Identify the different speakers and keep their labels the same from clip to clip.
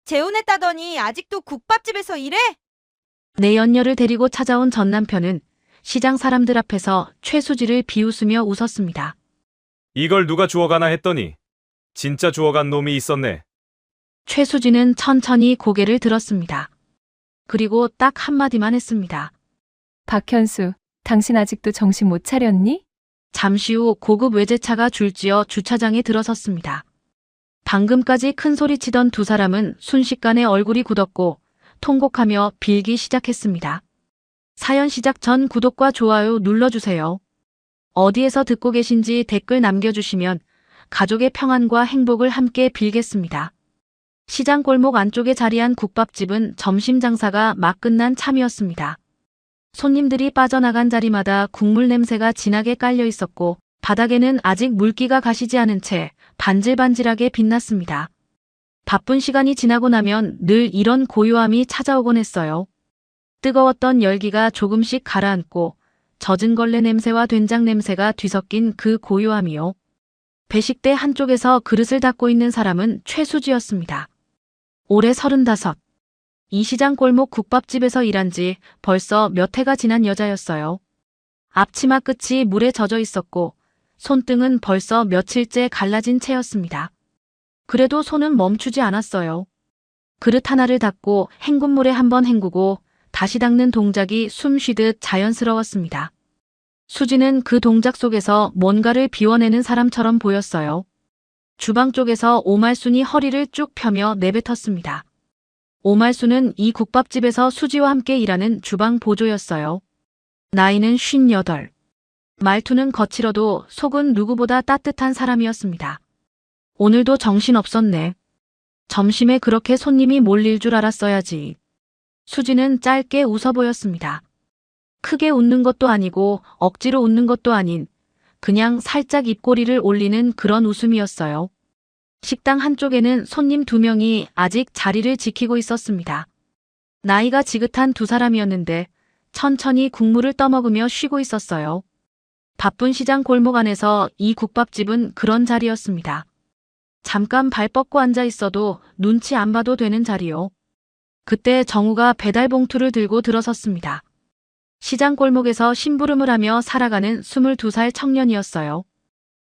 Speaker 1: 재혼했다더니 아직도 국밥집에서 일해?
Speaker 2: 내연녀를 데리고 찾아온 전 남편은 시장 사람들 앞에서 최수지를 비웃으며 웃었습니다.
Speaker 3: 이걸 누가 주워가나 했더니 진짜 주워간 놈이 있었네.
Speaker 2: 최수지는 천천히 고개를 들었습니다. 그리고 딱 한마디만 했습니다.
Speaker 4: 박현수, 당신 아직도 정신 못 차렸니?
Speaker 2: 잠시 후 고급 외제차가 줄지어 주차장에 들어섰습니다. 방금까지 큰 소리 치던 두 사람은 순식간에 얼굴이 굳었고 통곡하며 빌기 시작했습니다. 사연 시작 전 구독과 좋아요 눌러주세요. 어디에서 듣고 계신지 댓글 남겨주시면 가족의 평안과 행복을 함께 빌겠습니다. 시장 골목 안쪽에 자리한 국밥집은 점심 장사가 막 끝난 참이었습니다. 손님들이 빠져나간 자리마다 국물 냄새가 진하게 깔려 있었고 바닥에는 아직 물기가 가시지 않은 채 반질반질하게 빛났습니다. 바쁜 시간이 지나고 나면 늘 이런 고요함이 찾아오곤 했어요. 뜨거웠던 열기가 조금씩 가라앉고 젖은 걸레 냄새와 된장 냄새가 뒤섞인 그 고요함이요. 배식대 한쪽에서 그릇을 닦고 있는 사람은 최수지였습니다. 올해 35. 이 시장 골목 국밥집에서 일한 지 벌써 몇 해가 지난 여자였어요. 앞치마 끝이 물에 젖어 있었고 손등은 벌써 며칠째 갈라진 채였습니다. 그래도 손은 멈추지 않았어요. 그릇 하나를 닦고 헹군물에 한번 헹구고 다시 닦는 동작이 숨 쉬듯 자연스러웠습니다. 수지는 그 동작 속에서 뭔가를 비워내는 사람처럼 보였어요. 주방 쪽에서 오말순이 허리를 쭉 펴며 내뱉었습니다. 오말순은 이 국밥집에서 수지와 함께 일하는 주방 보조였어요. 나이는 58. 말투는 거칠어도 속은 누구보다 따뜻한 사람이었습니다. 오늘도 정신없었네. 점심에 그렇게 손님이 몰릴 줄 알았어야지. 수지는 짧게 웃어 보였습니다. 크게 웃는 것도 아니고 억지로 웃는 것도 아닌 그냥 살짝 입꼬리를 올리는 그런 웃음이었어요. 식당 한쪽에는 손님 2명이 아직 자리를 지키고 있었습니다. 나이가 지긋한 두 사람이었는데 천천히 국물을 떠먹으며 쉬고 있었어요. 바쁜 시장 골목 안에서 이 국밥집은 그런 자리였습니다. 잠깐 발 뻗고 앉아 있어도 눈치 안 봐도 되는 자리요. 그때 정우가 배달 봉투를 들고 들어섰습니다. 시장 골목에서 심부름을 하며 살아가는 22살 청년이었어요.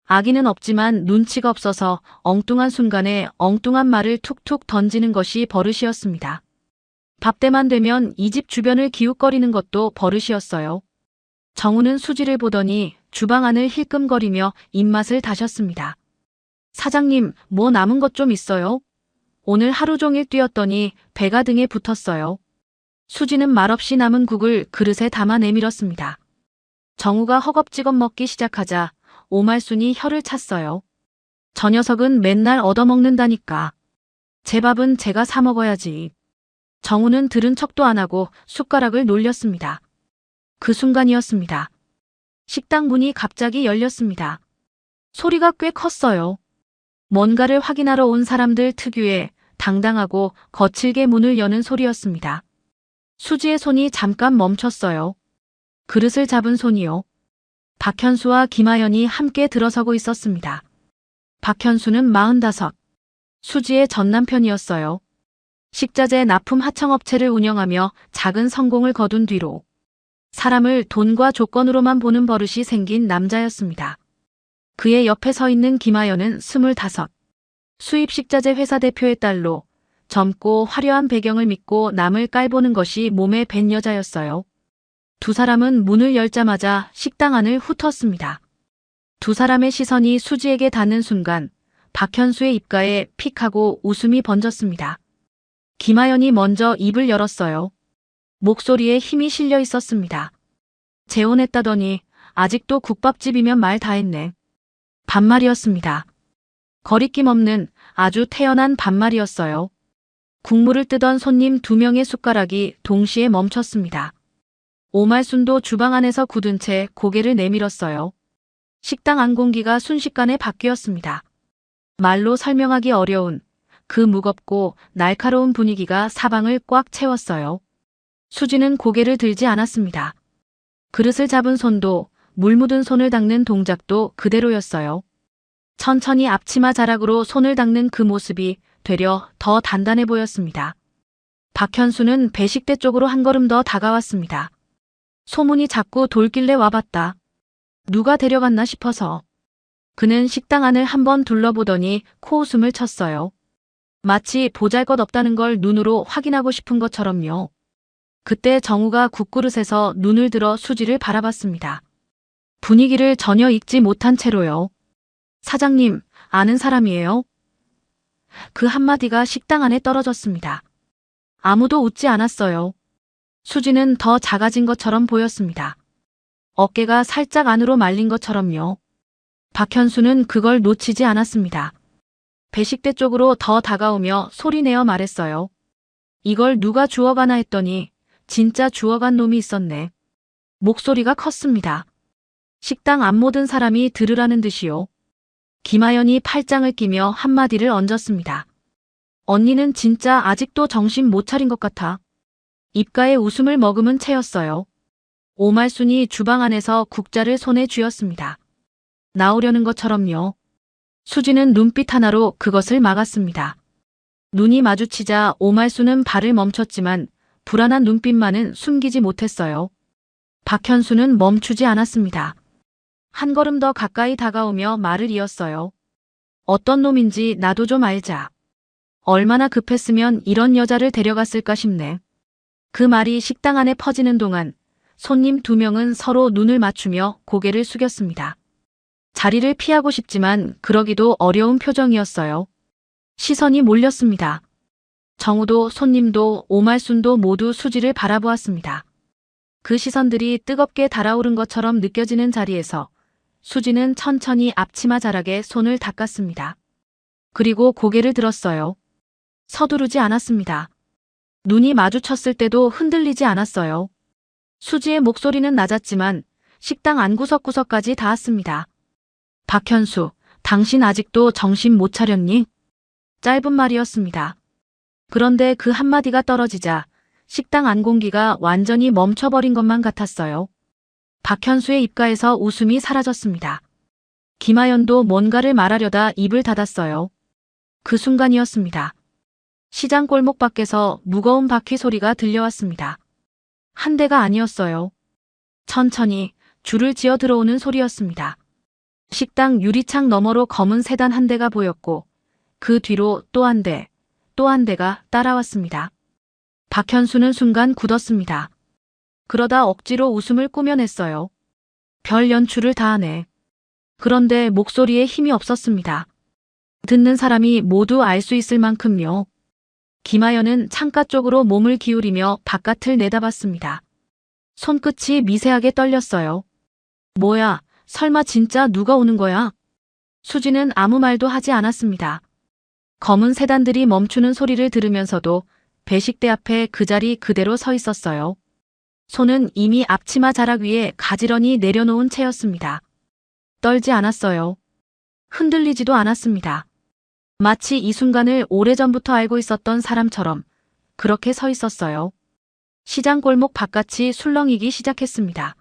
Speaker 2: 아기는 없지만 눈치가 없어서 엉뚱한 순간에 엉뚱한 말을 툭툭 던지는 것이 버릇이었습니다. 밥때만 되면 이 집 주변을 기웃거리는 것도 버릇이었어요. 정우는 수지를 보더니 주방 안을 힐끔거리며 입맛을 다셨습니다. 사장님, 뭐 남은 것 좀 있어요? 오늘 하루 종일 뛰었더니 배가 등에 붙었어요. 수지는 말없이 남은 국을 그릇에 담아 내밀었습니다. 정우가 허겁지겁 먹기 시작하자 오말순이 혀를 찼어요. 저 녀석은 맨날 얻어먹는다니까. 제 밥은 제가 사 먹어야지. 정우는 들은 척도 안 하고 숟가락을 놀렸습니다. 그 순간이었습니다. 식당 문이 갑자기 열렸습니다. 소리가 꽤 컸어요. 뭔가를 확인하러 온 사람들 특유의 당당하고 거칠게 문을 여는 소리였습니다. 수지의 손이 잠깐 멈췄어요. 그릇을 잡은 손이요. 박현수와 김하연이 함께 들어서고 있었습니다. 박현수는 45. 수지의 전 남편이었어요. 식자재 납품 하청업체를 운영하며 작은 성공을 거둔 뒤로 사람을 돈과 조건으로만 보는 버릇이 생긴 남자였습니다. 그의 옆에 서 있는 김하연은 25. 수입 식자재 회사 대표의 딸로 젊고 화려한 배경을 믿고 남을 깔보는 것이 몸에 밴 여자였어요. 두 사람은 문을 열자마자 식당 안을 훑었습니다. 두 사람의 시선이 수지에게 닿는 순간 박현수의 입가에 픽하고 웃음이 번졌습니다. 김하연이 먼저 입을 열었어요. 목소리에 힘이 실려 있었습니다. 재혼했다더니 아직도 국밥집이면 말 다 했네. 반말이었습니다. 거리낌 없는 아주 태연한 반말이었어요. 국물을 뜨던 손님 2명의 숟가락이 동시에 멈췄습니다. 오말순도 주방 안에서 굳은 채 고개를 내밀었어요. 식당 안 공기가 순식간에 바뀌었습니다. 말로 설명하기 어려운 그 무겁고 날카로운 분위기가 사방을 꽉 채웠어요. 수지는 고개를 들지 않았습니다. 그릇을 잡은 손도 물 묻은 손을 닦는 동작도 그대로였어요. 천천히 앞치마 자락으로 손을 닦는 그 모습이 되려 더 단단해 보였습니다. 박현수는 배식대 쪽으로 한 걸음 더 다가왔습니다. 소문이 자꾸 돌길래 와봤다. 누가 데려갔나 싶어서. 그는 식당 안을 한번 둘러보더니 코웃음을 쳤어요. 마치 보잘것없다는 걸 눈으로 확인하고 싶은 것처럼요. 그때 정우가 국그릇에서 눈을 들어 수지를 바라봤습니다. 분위기를 전혀 읽지 못한 채로요. 사장님, 아는 사람이에요? 그 한마디가 식당 안에 떨어졌습니다. 아무도 웃지 않았어요. 수지는 더 작아진 것처럼 보였습니다. 어깨가 살짝 안으로 말린 것처럼요. 박현수는 그걸 놓치지 않았습니다. 배식대 쪽으로 더 다가오며 소리내어 말했어요. 이걸 누가 주워가나 했더니 진짜 주워간 놈이 있었네. 목소리가 컸습니다. 식당 안 모든 사람이 들으라는 듯이요. 김하연이 팔짱을 끼며 한마디를 얹었습니다. 언니는 진짜 아직도 정신 못 차린 것 같아. 입가에 웃음을 머금은 채였어요. 오말순이 주방 안에서 국자를 손에 쥐었습니다. 나오려는 것처럼요. 수지는 눈빛 하나로 그것을 막았습니다. 눈이 마주치자 오말순은 발을 멈췄지만 불안한 눈빛만은 숨기지 못했어요. 박현수는 멈추지 않았습니다. 한 걸음 더 가까이 다가오며 말을 이었어요. 어떤 놈인지 나도 좀 알자. 얼마나 급했으면 이런 여자를 데려갔을까 싶네. 그 말이 식당 안에 퍼지는 동안 손님 2명은 서로 눈을 맞추며 고개를 숙였습니다. 자리를 피하고 싶지만 그러기도 어려운 표정이었어요. 시선이 몰렸습니다. 정우도 손님도 오말순도 모두 수지를 바라보았습니다. 그 시선들이 뜨겁게 달아오른 것처럼 느껴지는 자리에서 수지는 천천히 앞치마 자락에 손을 닦았습니다. 그리고 고개를 들었어요. 서두르지 않았습니다. 눈이 마주쳤을 때도 흔들리지 않았어요. 수지의 목소리는 낮았지만 식당 안 구석구석까지 닿았습니다. 박현수, 당신 아직도 정신 못 차렸니? 짧은 말이었습니다. 그런데 그 한마디가 떨어지자 식당 안 공기가 완전히 멈춰버린 것만 같았어요. 박현수의 입가에서 웃음이 사라졌습니다. 김하연도 뭔가를 말하려다 입을 닫았어요. 그 순간이었습니다. 시장 골목 밖에서 무거운 바퀴 소리가 들려왔습니다. 한 대가 아니었어요. 천천히 줄을 지어 들어오는 소리였습니다. 식당 유리창 너머로 검은 세단 한 대가 보였고 그 뒤로 또 한 대, 또 한 대가 따라왔습니다. 박현수는 순간 굳었습니다. 그러다 억지로 웃음을 꾸며냈어요. 별 연출을 다 하네. 그런데 목소리에 힘이 없었습니다. 듣는 사람이 모두 알 수 있을 만큼요. 김하연은 창가 쪽으로 몸을 기울이며 바깥을 내다봤습니다. 손끝이 미세하게 떨렸어요. 뭐야, 설마 진짜 누가 오는 거야? 수지는 아무 말도 하지 않았습니다. 검은 세단들이 멈추는 소리를 들으면서도 배식대 앞에 그 자리 그대로 서 있었어요. 손은 이미 앞치마 자락 위에 가지런히 내려놓은 채였습니다. 떨지 않았어요. 흔들리지도 않았습니다. 마치 이 순간을 오래전부터 알고 있었던 사람처럼 그렇게 서 있었어요. 시장 골목 바깥이 술렁이기 시작했습니다.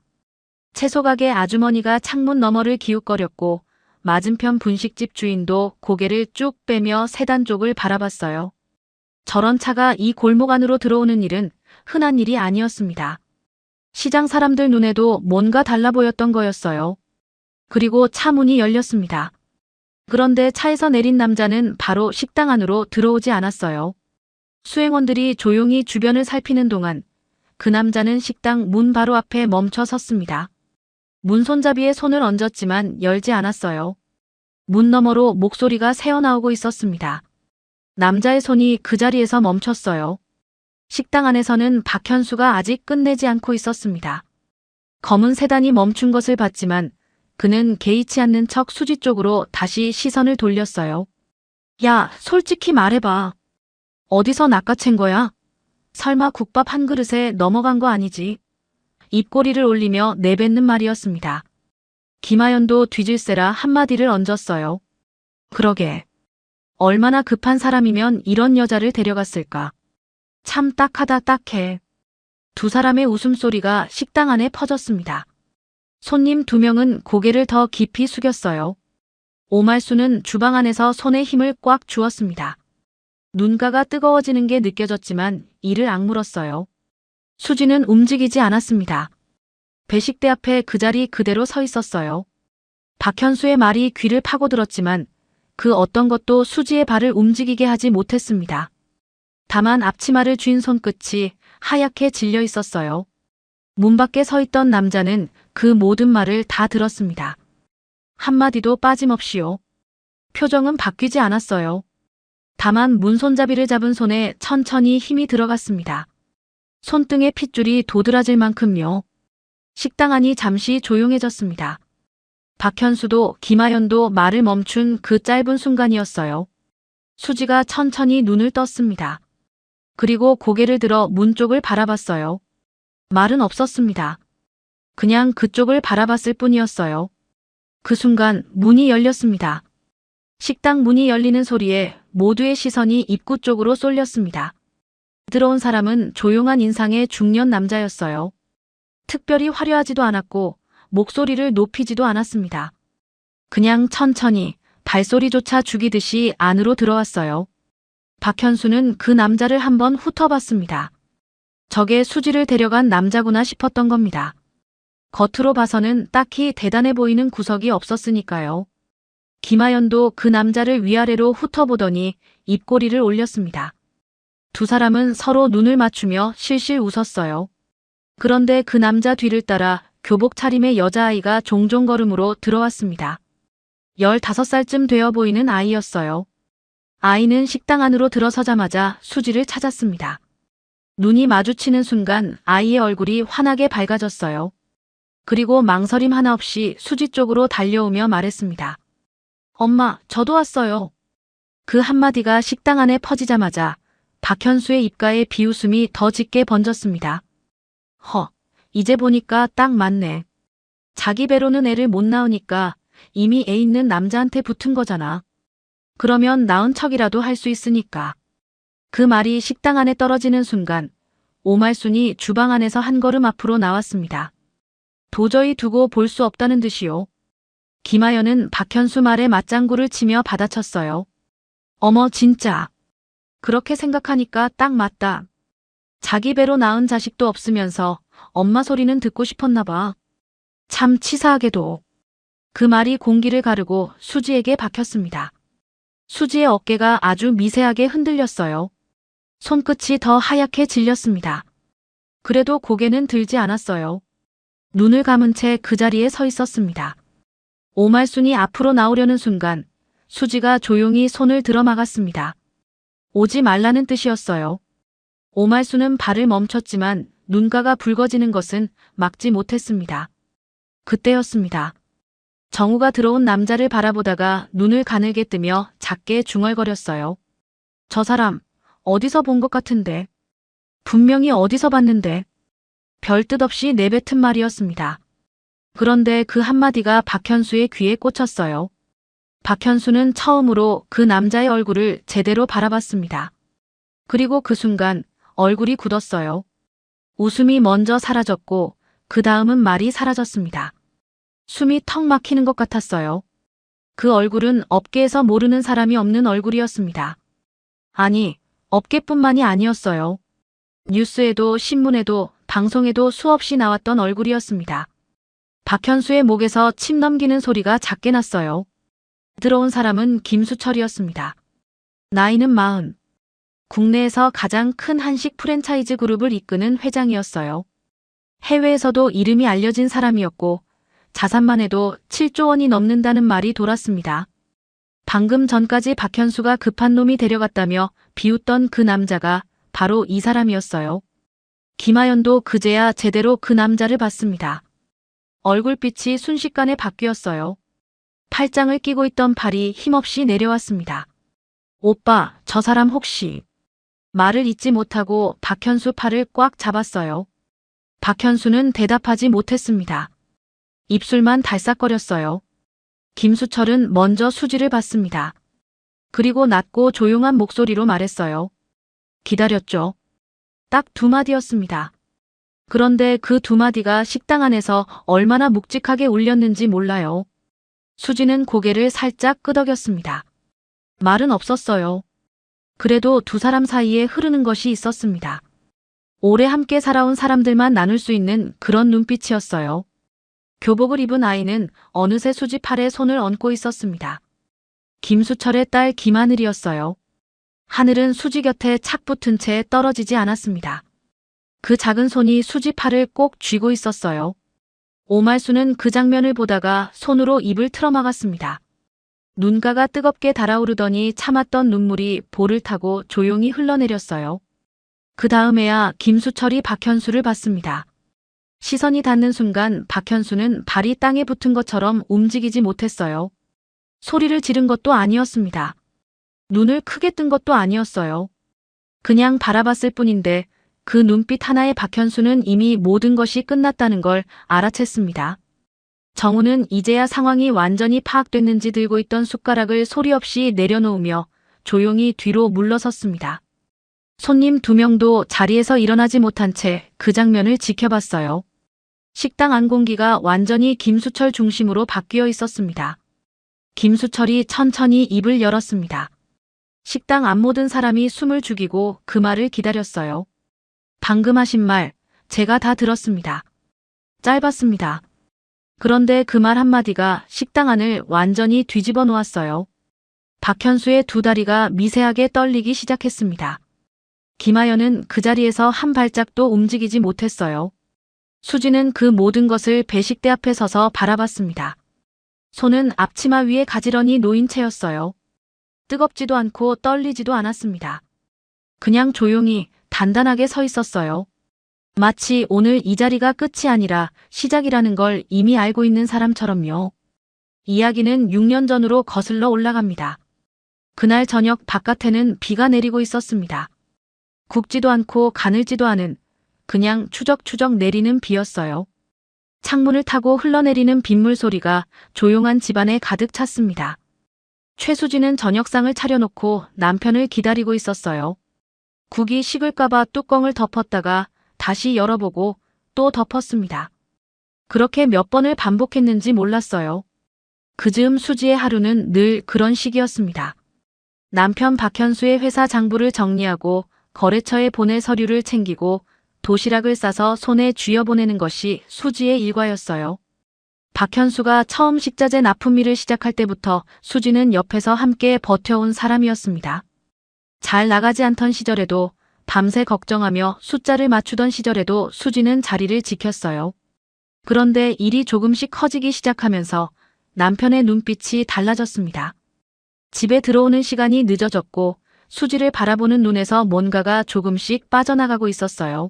Speaker 2: 채소가게 아주머니가 창문 너머를 기웃거렸고 맞은편 분식집 주인도 고개를 쭉 빼며 세단 쪽을 바라봤어요. 저런 차가 이 골목 안으로 들어오는 일은 흔한 일이 아니었습니다. 시장 사람들 눈에도 뭔가 달라 보였던 거였어요. 그리고 차 문이 열렸습니다. 그런데 차에서 내린 남자는 바로 식당 안으로 들어오지 않았어요. 수행원들이 조용히 주변을 살피는 동안 그 남자는 식당 문 바로 앞에 멈춰 섰습니다. 문 손잡이에 손을 얹었지만 열지 않았어요. 문 너머로 목소리가 새어나오고 있었습니다. 남자의 손이 그 자리에서 멈췄어요. 식당 안에서는 박현수가 아직 끝내지 않고 있었습니다. 검은 세단이 멈춘 것을 봤지만 그는 개의치 않는 척 수지 쪽으로 다시 시선을 돌렸어요. 야, 솔직히 말해봐. 어디서 낚아챈 거야? 설마 국밥 한 그릇에 넘어간 거 아니지? 입꼬리를 올리며 내뱉는 말이었습니다. 김하연도 뒤질세라 한마디를 얹었어요. 그러게. 얼마나 급한 사람이면 이런 여자를 데려갔을까. 참 딱하다 딱해. 두 사람의 웃음소리가 식당 안에 퍼졌습니다. 손님 2명은 고개를 더 깊이 숙였어요. 오말수는 주방 안에서 손에 힘을 꽉 주었습니다. 눈가가 뜨거워지는 게 느껴졌지만 이를 악물었어요. 수지는 움직이지 않았습니다. 배식대 앞에 그 자리 그대로 서 있었어요. 박현수의 말이 귀를 파고들었지만 그 어떤 것도 수지의 발을 움직이게 하지 못했습니다. 다만 앞치마를 쥔 손끝이 하얗게 질려 있었어요. 문 밖에 서 있던 남자는 그 모든 말을 다 들었습니다. 한마디도 빠짐없이요. 표정은 바뀌지 않았어요. 다만 문손잡이를 잡은 손에 천천히 힘이 들어갔습니다. 손등에 핏줄이 도드라질 만큼요. 식당 안이 잠시 조용해졌습니다. 박현수도 김하연도 말을 멈춘 그 짧은 순간이었어요. 수지가 천천히 눈을 떴습니다. 그리고 고개를 들어 문 쪽을 바라봤어요. 말은 없었습니다. 그냥 그쪽을 바라봤을 뿐이었어요. 그 순간 문이 열렸습니다. 식당 문이 열리는 소리에 모두의 시선이 입구 쪽으로 쏠렸습니다. 들어온 사람은 조용한 인상의 중년 남자였어요. 특별히 화려하지도 않았고 목소리를 높이지도 않았습니다. 그냥 천천히 발소리조차 죽이듯이 안으로 들어왔어요. 박현수는 그 남자를 한번 훑어봤습니다. 저게 수지를 데려간 남자구나 싶었던 겁니다. 겉으로 봐서는 딱히 대단해 보이는 구석이 없었으니까요. 김하연도 그 남자를 위아래로 훑어보더니 입꼬리를 올렸습니다. 두 사람은 서로 눈을 맞추며 실실 웃었어요. 그런데 그 남자 뒤를 따라 교복 차림의 여자아이가 종종 걸음으로 들어왔습니다. 15살쯤 되어 보이는 아이였어요. 아이는 식당 안으로 들어서자마자 수지를 찾았습니다. 눈이 마주치는 순간 아이의 얼굴이 환하게 밝아졌어요. 그리고 망설임 하나 없이 수지 쪽으로 달려오며 말했습니다. 엄마, 저도 왔어요. 그 한마디가 식당 안에 퍼지자마자 박현수의 입가에 비웃음이 더 짙게 번졌습니다. 이제 보니까 딱 맞네. 자기 배로는 애를 못 낳으니까 이미 애 있는 남자한테 붙은 거잖아. 그러면 낳은 척이라도 할 수 있으니까. 그 말이 식당 안에 떨어지는 순간 오말순이 주방 안에서 한 걸음 앞으로 나왔습니다. 도저히 두고 볼 수 없다는 듯이요. 김하연은 박현수 말에 맞장구를 치며 받아쳤어요. 어머 진짜. 그렇게 생각하니까 딱 맞다. 자기 배로 낳은 자식도 없으면서 엄마 소리는 듣고 싶었나 봐. 참 치사하게도. 그 말이 공기를 가르고 수지에게 박혔습니다. 수지의 어깨가 아주 미세하게 흔들렸어요. 손끝이 더 하얗게 질렸습니다. 그래도 고개는 들지 않았어요. 눈을 감은 채 그 자리에 서 있었습니다. 오말순이 앞으로 나오려는 순간 수지가 조용히 손을 들어막았습니다. 오지 말라는 뜻이었어요. 오말순은 발을 멈췄지만 눈가가 붉어지는 것은 막지 못했습니다. 그때였습니다. 정우가 들어온 남자를 바라보다가 눈을 가늘게 뜨며 작게 중얼거렸어요. 저 사람 어디서 본 것 같은데. 분명히 어디서 봤는데. 별 뜻 없이 내뱉은 말이었습니다. 그런데 그 한마디가 박현수의 귀에 꽂혔어요. 박현수는 처음으로 그 남자의 얼굴을 제대로 바라봤습니다. 그리고 그 순간 얼굴이 굳었어요. 웃음이 먼저 사라졌고 그 다음은 말이 사라졌습니다. 숨이 턱 막히는 것 같았어요. 그 얼굴은 업계에서 모르는 사람이 없는 얼굴이었습니다. 아니, 업계뿐만이 아니었어요. 뉴스에도 신문에도 방송에도 수없이 나왔던 얼굴이었습니다. 박현수의 목에서 침 넘기는 소리가 작게 났어요. 들어온 사람은 김수철이었습니다. 나이는 40. 국내에서 가장 큰 한식 프랜차이즈 그룹을 이끄는 회장이었어요. 해외에서도 이름이 알려진 사람이었고 자산만 해도 7조 원이 넘는다는 말이 돌았습니다. 방금 전까지 박현수가 급한 놈이 데려갔다며 비웃던 그 남자가 바로 이 사람이었어요. 김하연도 그제야 제대로 그 남자를 봤습니다. 얼굴빛이 순식간에 바뀌었어요. 팔짱을 끼고 있던 팔이 힘없이 내려왔습니다. 오빠, 저 사람 혹시... 말을 잇지 못하고 박현수 팔을 꽉 잡았어요. 박현수는 대답하지 못했습니다. 입술만 달싹거렸어요. 김수철은 먼저 수지를 봤습니다. 그리고 낮고 조용한 목소리로 말했어요. 기다렸죠. 딱 2마디였습니다. 그런데 그 2마디가 식당 안에서 얼마나 묵직하게 울렸는지 몰라요. 수지는 고개를 살짝 끄덕였습니다. 말은 없었어요. 그래도 두 사람 사이에 흐르는 것이 있었습니다. 오래 함께 살아온 사람들만 나눌 수 있는 그런 눈빛이었어요. 교복을 입은 아이는 어느새 수지 팔에 손을 얹고 있었습니다. 김수철의 딸 김하늘이었어요. 하늘은 수지 곁에 착 붙은 채 떨어지지 않았습니다. 그 작은 손이 수지 팔을 꼭 쥐고 있었어요. 오말수는 그 장면을 보다가 손으로 입을 틀어막았습니다. 눈가가 뜨겁게 달아오르더니 참았던 눈물이 볼을 타고 조용히 흘러내렸어요. 그 다음에야 김수철이 박현수를 봤습니다. 시선이 닿는 순간 박현수는 발이 땅에 붙은 것처럼 움직이지 못했어요. 소리를 지른 것도 아니었습니다. 눈을 크게 뜬 것도 아니었어요. 그냥 바라봤을 뿐인데 그 눈빛 하나에 박현수는 이미 모든 것이 끝났다는 걸 알아챘습니다. 정우는 이제야 상황이 완전히 파악됐는지 들고 있던 숟가락을 소리 없이 내려놓으며 조용히 뒤로 물러섰습니다. 손님 2명도 자리에서 일어나지 못한 채 그 장면을 지켜봤어요. 식당 안 공기가 완전히 김수철 중심으로 바뀌어 있었습니다. 김수철이 천천히 입을 열었습니다. 식당 안 모든 사람이 숨을 죽이고 그 말을 기다렸어요. 방금 하신 말, 제가 다 들었습니다. 짧았습니다. 그런데 그 말 한마디가 식당 안을 완전히 뒤집어 놓았어요. 박현수의 두 다리가 미세하게 떨리기 시작했습니다. 김하연은 그 자리에서 한 발짝도 움직이지 못했어요. 수지는 그 모든 것을 배식대 앞에 서서 바라봤습니다. 손은 앞치마 위에 가지런히 놓인 채였어요. 뜨겁지도 않고 떨리지도 않았습니다. 그냥 조용히 단단하게 서 있었어요. 마치 오늘 이 자리가 끝이 아니라 시작이라는 걸 이미 알고 있는 사람처럼요. 이야기는 6년 전으로 거슬러 올라갑니다. 그날 저녁 바깥에는 비가 내리고 있었습니다. 굵지도 않고 가늘지도 않은 그냥 추적추적 내리는 비였어요. 창문을 타고 흘러내리는 빗물 소리가 조용한 집안에 가득 찼습니다. 최수진은 저녁상을 차려놓고 남편을 기다리고 있었어요. 국이 식을까봐 뚜껑을 덮었다가 다시 열어보고 또 덮었습니다. 그렇게 몇 번을 반복했는지 몰랐어요. 그즈음 수지의 하루는 늘 그런 식이었습니다. 남편 박현수의 회사 장부를 정리하고 거래처에 보낼 서류를 챙기고 도시락을 싸서 손에 쥐어보내는 것이 수지의 일과였어요. 박현수가 처음 식자재 납품일을 시작할 때부터 수지는 옆에서 함께 버텨온 사람이었습니다. 잘 나가지 않던 시절에도 밤새 걱정하며 숫자를 맞추던 시절에도 수지는 자리를 지켰어요. 그런데 일이 조금씩 커지기 시작하면서 남편의 눈빛이 달라졌습니다. 집에 들어오는 시간이 늦어졌고 수지를 바라보는 눈에서 뭔가가 조금씩 빠져나가고 있었어요.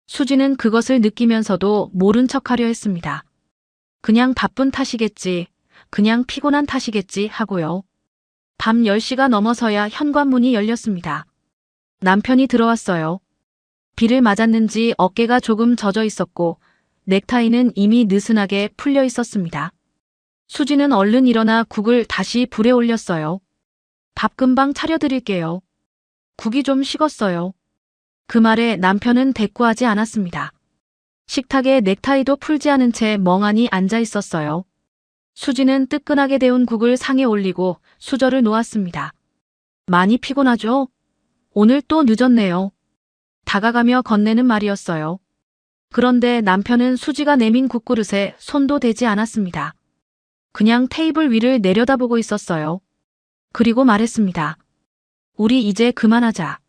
Speaker 2: 수지는 그것을 느끼면서도 모른 척하려 했습니다. 그냥 바쁜 탓이겠지, 그냥 피곤한 탓이겠지 하고요. 밤 10시가 넘어서야 현관문이 열렸습니다. 남편이 들어왔어요. 비를 맞았는지 어깨가 조금 젖어 있었고 넥타이는 이미 느슨하게 풀려 있었습니다. 수지는 얼른 일어나 국을 다시 불에 올렸어요. 밥 금방 차려드릴게요. 국이 좀 식었어요. 그 말에 남편은 대꾸하지 않았습니다. 식탁에 넥타이도 풀지 않은 채 멍하니 앉아 있었어요. 수지는 뜨끈하게 데운 국을 상에 올리고 수저를 놓았습니다. 많이 피곤하죠? 오늘 또 늦었네요. 다가가며 건네는 말이었어요. 그런데 남편은 수지가 내민 국그릇에 손도 대지 않았습니다. 그냥 테이블 위를 내려다보고 있었어요. 그리고 말했습니다. 우리 이제 그만하자.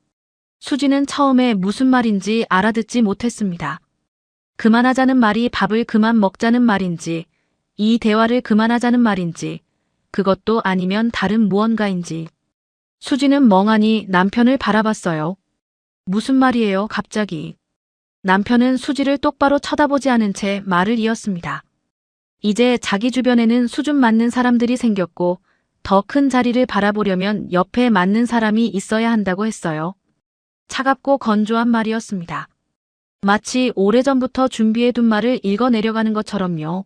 Speaker 2: 수지는 처음에 무슨 말인지 알아듣지 못했습니다. 그만하자는 말이 밥을 그만 먹자는 말인지, 이 대화를 그만하자는 말인지, 그것도 아니면 다른 무언가인지. 수지는 멍하니 남편을 바라봤어요. 무슨 말이에요, 갑자기. 남편은 수지를 똑바로 쳐다보지 않은 채 말을 이었습니다. 이제 자기 주변에는 수준 맞는 사람들이 생겼고 더 큰 자리를 바라보려면 옆에 맞는 사람이 있어야 한다고 했어요. 차갑고 건조한 말이었습니다. 마치 오래전부터 준비해둔 말을 읽어내려가는 것처럼요.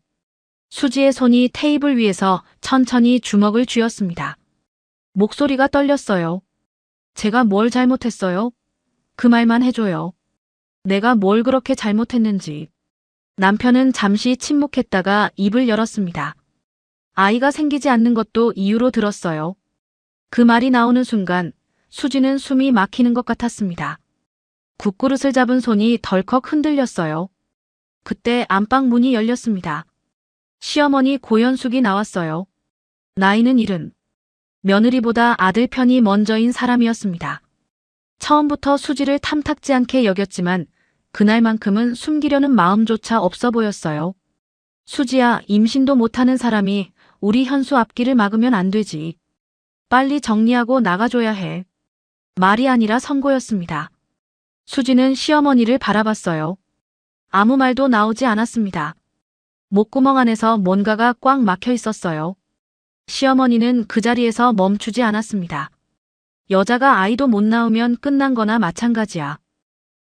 Speaker 2: 수지의 손이 테이블 위에서 천천히 주먹을 쥐었습니다. 목소리가 떨렸어요. 제가 뭘 잘못했어요? 그 말만 해줘요. 내가 뭘 그렇게 잘못했는지. 남편은 잠시 침묵했다가 입을 열었습니다. 아이가 생기지 않는 것도 이유로 들었어요. 그 말이 나오는 순간 수지는 숨이 막히는 것 같았습니다. 국그릇을 잡은 손이 덜컥 흔들렸어요. 그때 안방 문이 열렸습니다. 시어머니 고연숙이 나왔어요. 나이는 70. 며느리보다 아들 편이 먼저인 사람이었습니다. 처음부터 수지를 탐탁지 않게 여겼지만 그날만큼은 숨기려는 마음조차 없어 보였어요. 수지야, 임신도 못하는 사람이 우리 현수 앞길을 막으면 안 되지. 빨리 정리하고 나가줘야 해. 말이 아니라 선고였습니다. 수지는 시어머니를 바라봤어요. 아무 말도 나오지 않았습니다. 목구멍 안에서 뭔가가 꽉 막혀 있었어요. 시어머니는 그 자리에서 멈추지 않았습니다. 여자가 아이도 못 낳으면 끝난 거나 마찬가지야.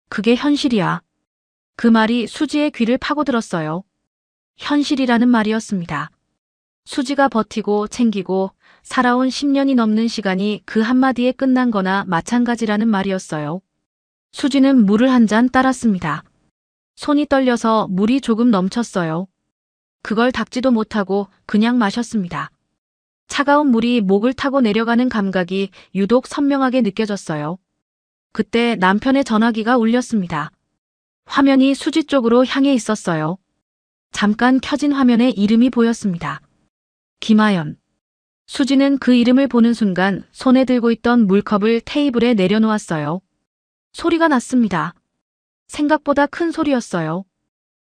Speaker 2: 그게 현실이야. 그 말이 수지의 귀를 파고들었어요. 현실이라는 말이었습니다. 수지가 버티고 챙기고 살아온 10년이 넘는 시간이 그 한마디에 끝난 거나 마찬가지라는 말이었어요. 수지는 물을 한 잔 따랐습니다. 손이 떨려서 물이 조금 넘쳤어요. 그걸 닦지도 못하고 그냥 마셨습니다. 차가운 물이 목을 타고 내려가는 감각이 유독 선명하게 느껴졌어요. 그때 남편의 전화기가 울렸습니다. 화면이 수지 쪽으로 향해 있었어요. 잠깐 켜진 화면에 이름이 보였습니다. 김하연. 수지는 그 이름을 보는 순간 손에 들고 있던 물컵을 테이블에 내려놓았어요. 소리가 났습니다. 생각보다 큰 소리였어요.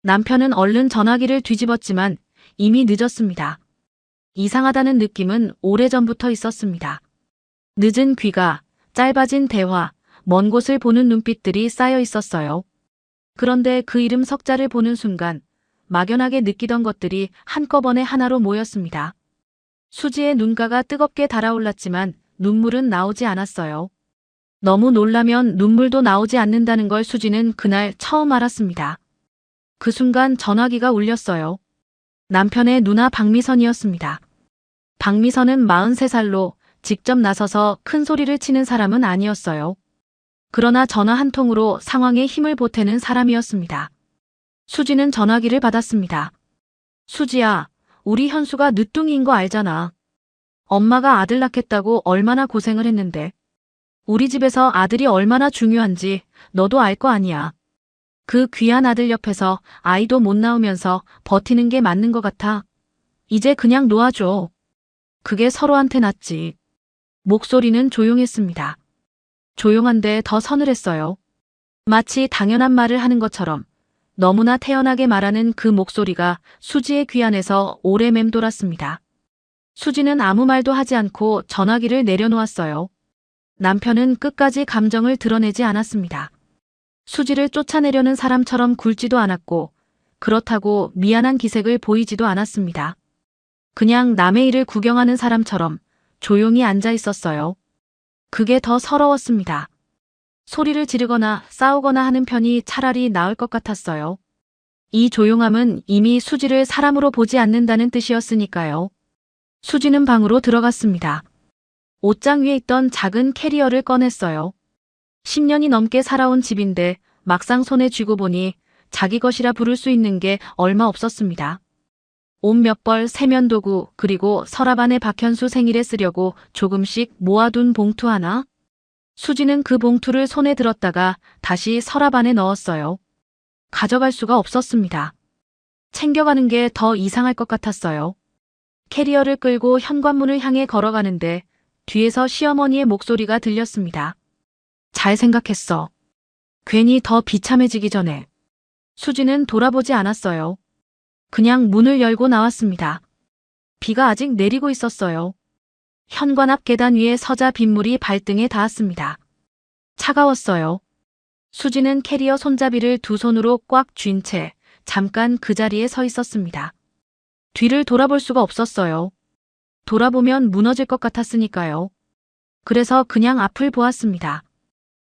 Speaker 2: 남편은 얼른 전화기를 뒤집었지만 이미 늦었습니다. 이상하다는 느낌은 오래전부터 있었습니다. 늦은 귀가, 짧아진 대화, 먼 곳을 보는 눈빛들이 쌓여 있었어요. 그런데 그 이름 석자를 보는 순간 막연하게 느끼던 것들이 한꺼번에 하나로 모였습니다. 수지의 눈가가 뜨겁게 달아올랐지만 눈물은 나오지 않았어요. 너무 놀라면 눈물도 나오지 않는다는 걸 수지는 그날 처음 알았습니다. 그 순간 전화기가 울렸어요. 남편의 누나 박미선이었습니다. 박미선은 43살로 직접 나서서 큰 소리를 치는 사람은 아니었어요. 그러나 전화 한 통으로 상황에 힘을 보태는 사람이었습니다. 수지는 전화기를 받았습니다. 수지야, 우리 현수가 늦둥이인 거 알잖아. 엄마가 아들 낳겠다고 얼마나 고생을 했는데. 우리 집에서 아들이 얼마나 중요한지 너도 알 거 아니야. 그 귀한 아들 옆에서 아이도 못 낳으면서 버티는 게 맞는 것 같아. 이제 그냥 놓아줘. 그게 서로한테 낫지. 목소리는 조용했습니다. 조용한데 더 서늘했어요. 마치 당연한 말을 하는 것처럼 너무나 태연하게 말하는 그 목소리가 수지의 귀 안에서 오래 맴돌았습니다. 수지는 아무 말도 하지 않고 전화기를 내려놓았어요. 남편은 끝까지 감정을 드러내지 않았습니다. 수지를 쫓아내려는 사람처럼 굴지도 않았고 그렇다고 미안한 기색을 보이지도 않았습니다. 그냥 남의 일을 구경하는 사람처럼 조용히 앉아 있었어요. 그게 더 서러웠습니다. 소리를 지르거나 싸우거나 하는 편이 차라리 나을 것 같았어요. 이 조용함은 이미 수지를 사람으로 보지 않는다는 뜻이었으니까요. 수지는 방으로 들어갔습니다. 옷장 위에 있던 작은 캐리어를 꺼냈어요. 10년이 넘게 살아온 집인데 막상 손에 쥐고 보니 자기 것이라 부를 수 있는 게 얼마 없었습니다. 옷 몇 벌, 세면도구, 그리고 서랍 안에 박현수 생일에 쓰려고 조금씩 모아둔 봉투 하나. 수지는 그 봉투를 손에 들었다가 다시 서랍 안에 넣었어요. 가져갈 수가 없었습니다. 챙겨가는 게 더 이상할 것 같았어요. 캐리어를 끌고 현관문을 향해 걸어가는데 뒤에서 시어머니의 목소리가 들렸습니다. 잘 생각했어. 괜히 더 비참해지기 전에. 수지는 돌아보지 않았어요. 그냥 문을 열고 나왔습니다. 비가 아직 내리고 있었어요. 현관 앞 계단 위에 서자 빗물이 발등에 닿았습니다. 차가웠어요. 수지는 캐리어 손잡이를 두 손으로 꽉 쥔 채 잠깐 그 자리에 서 있었습니다. 뒤를 돌아볼 수가 없었어요. 돌아보면 무너질 것 같았으니까요. 그래서 그냥 앞을 보았습니다.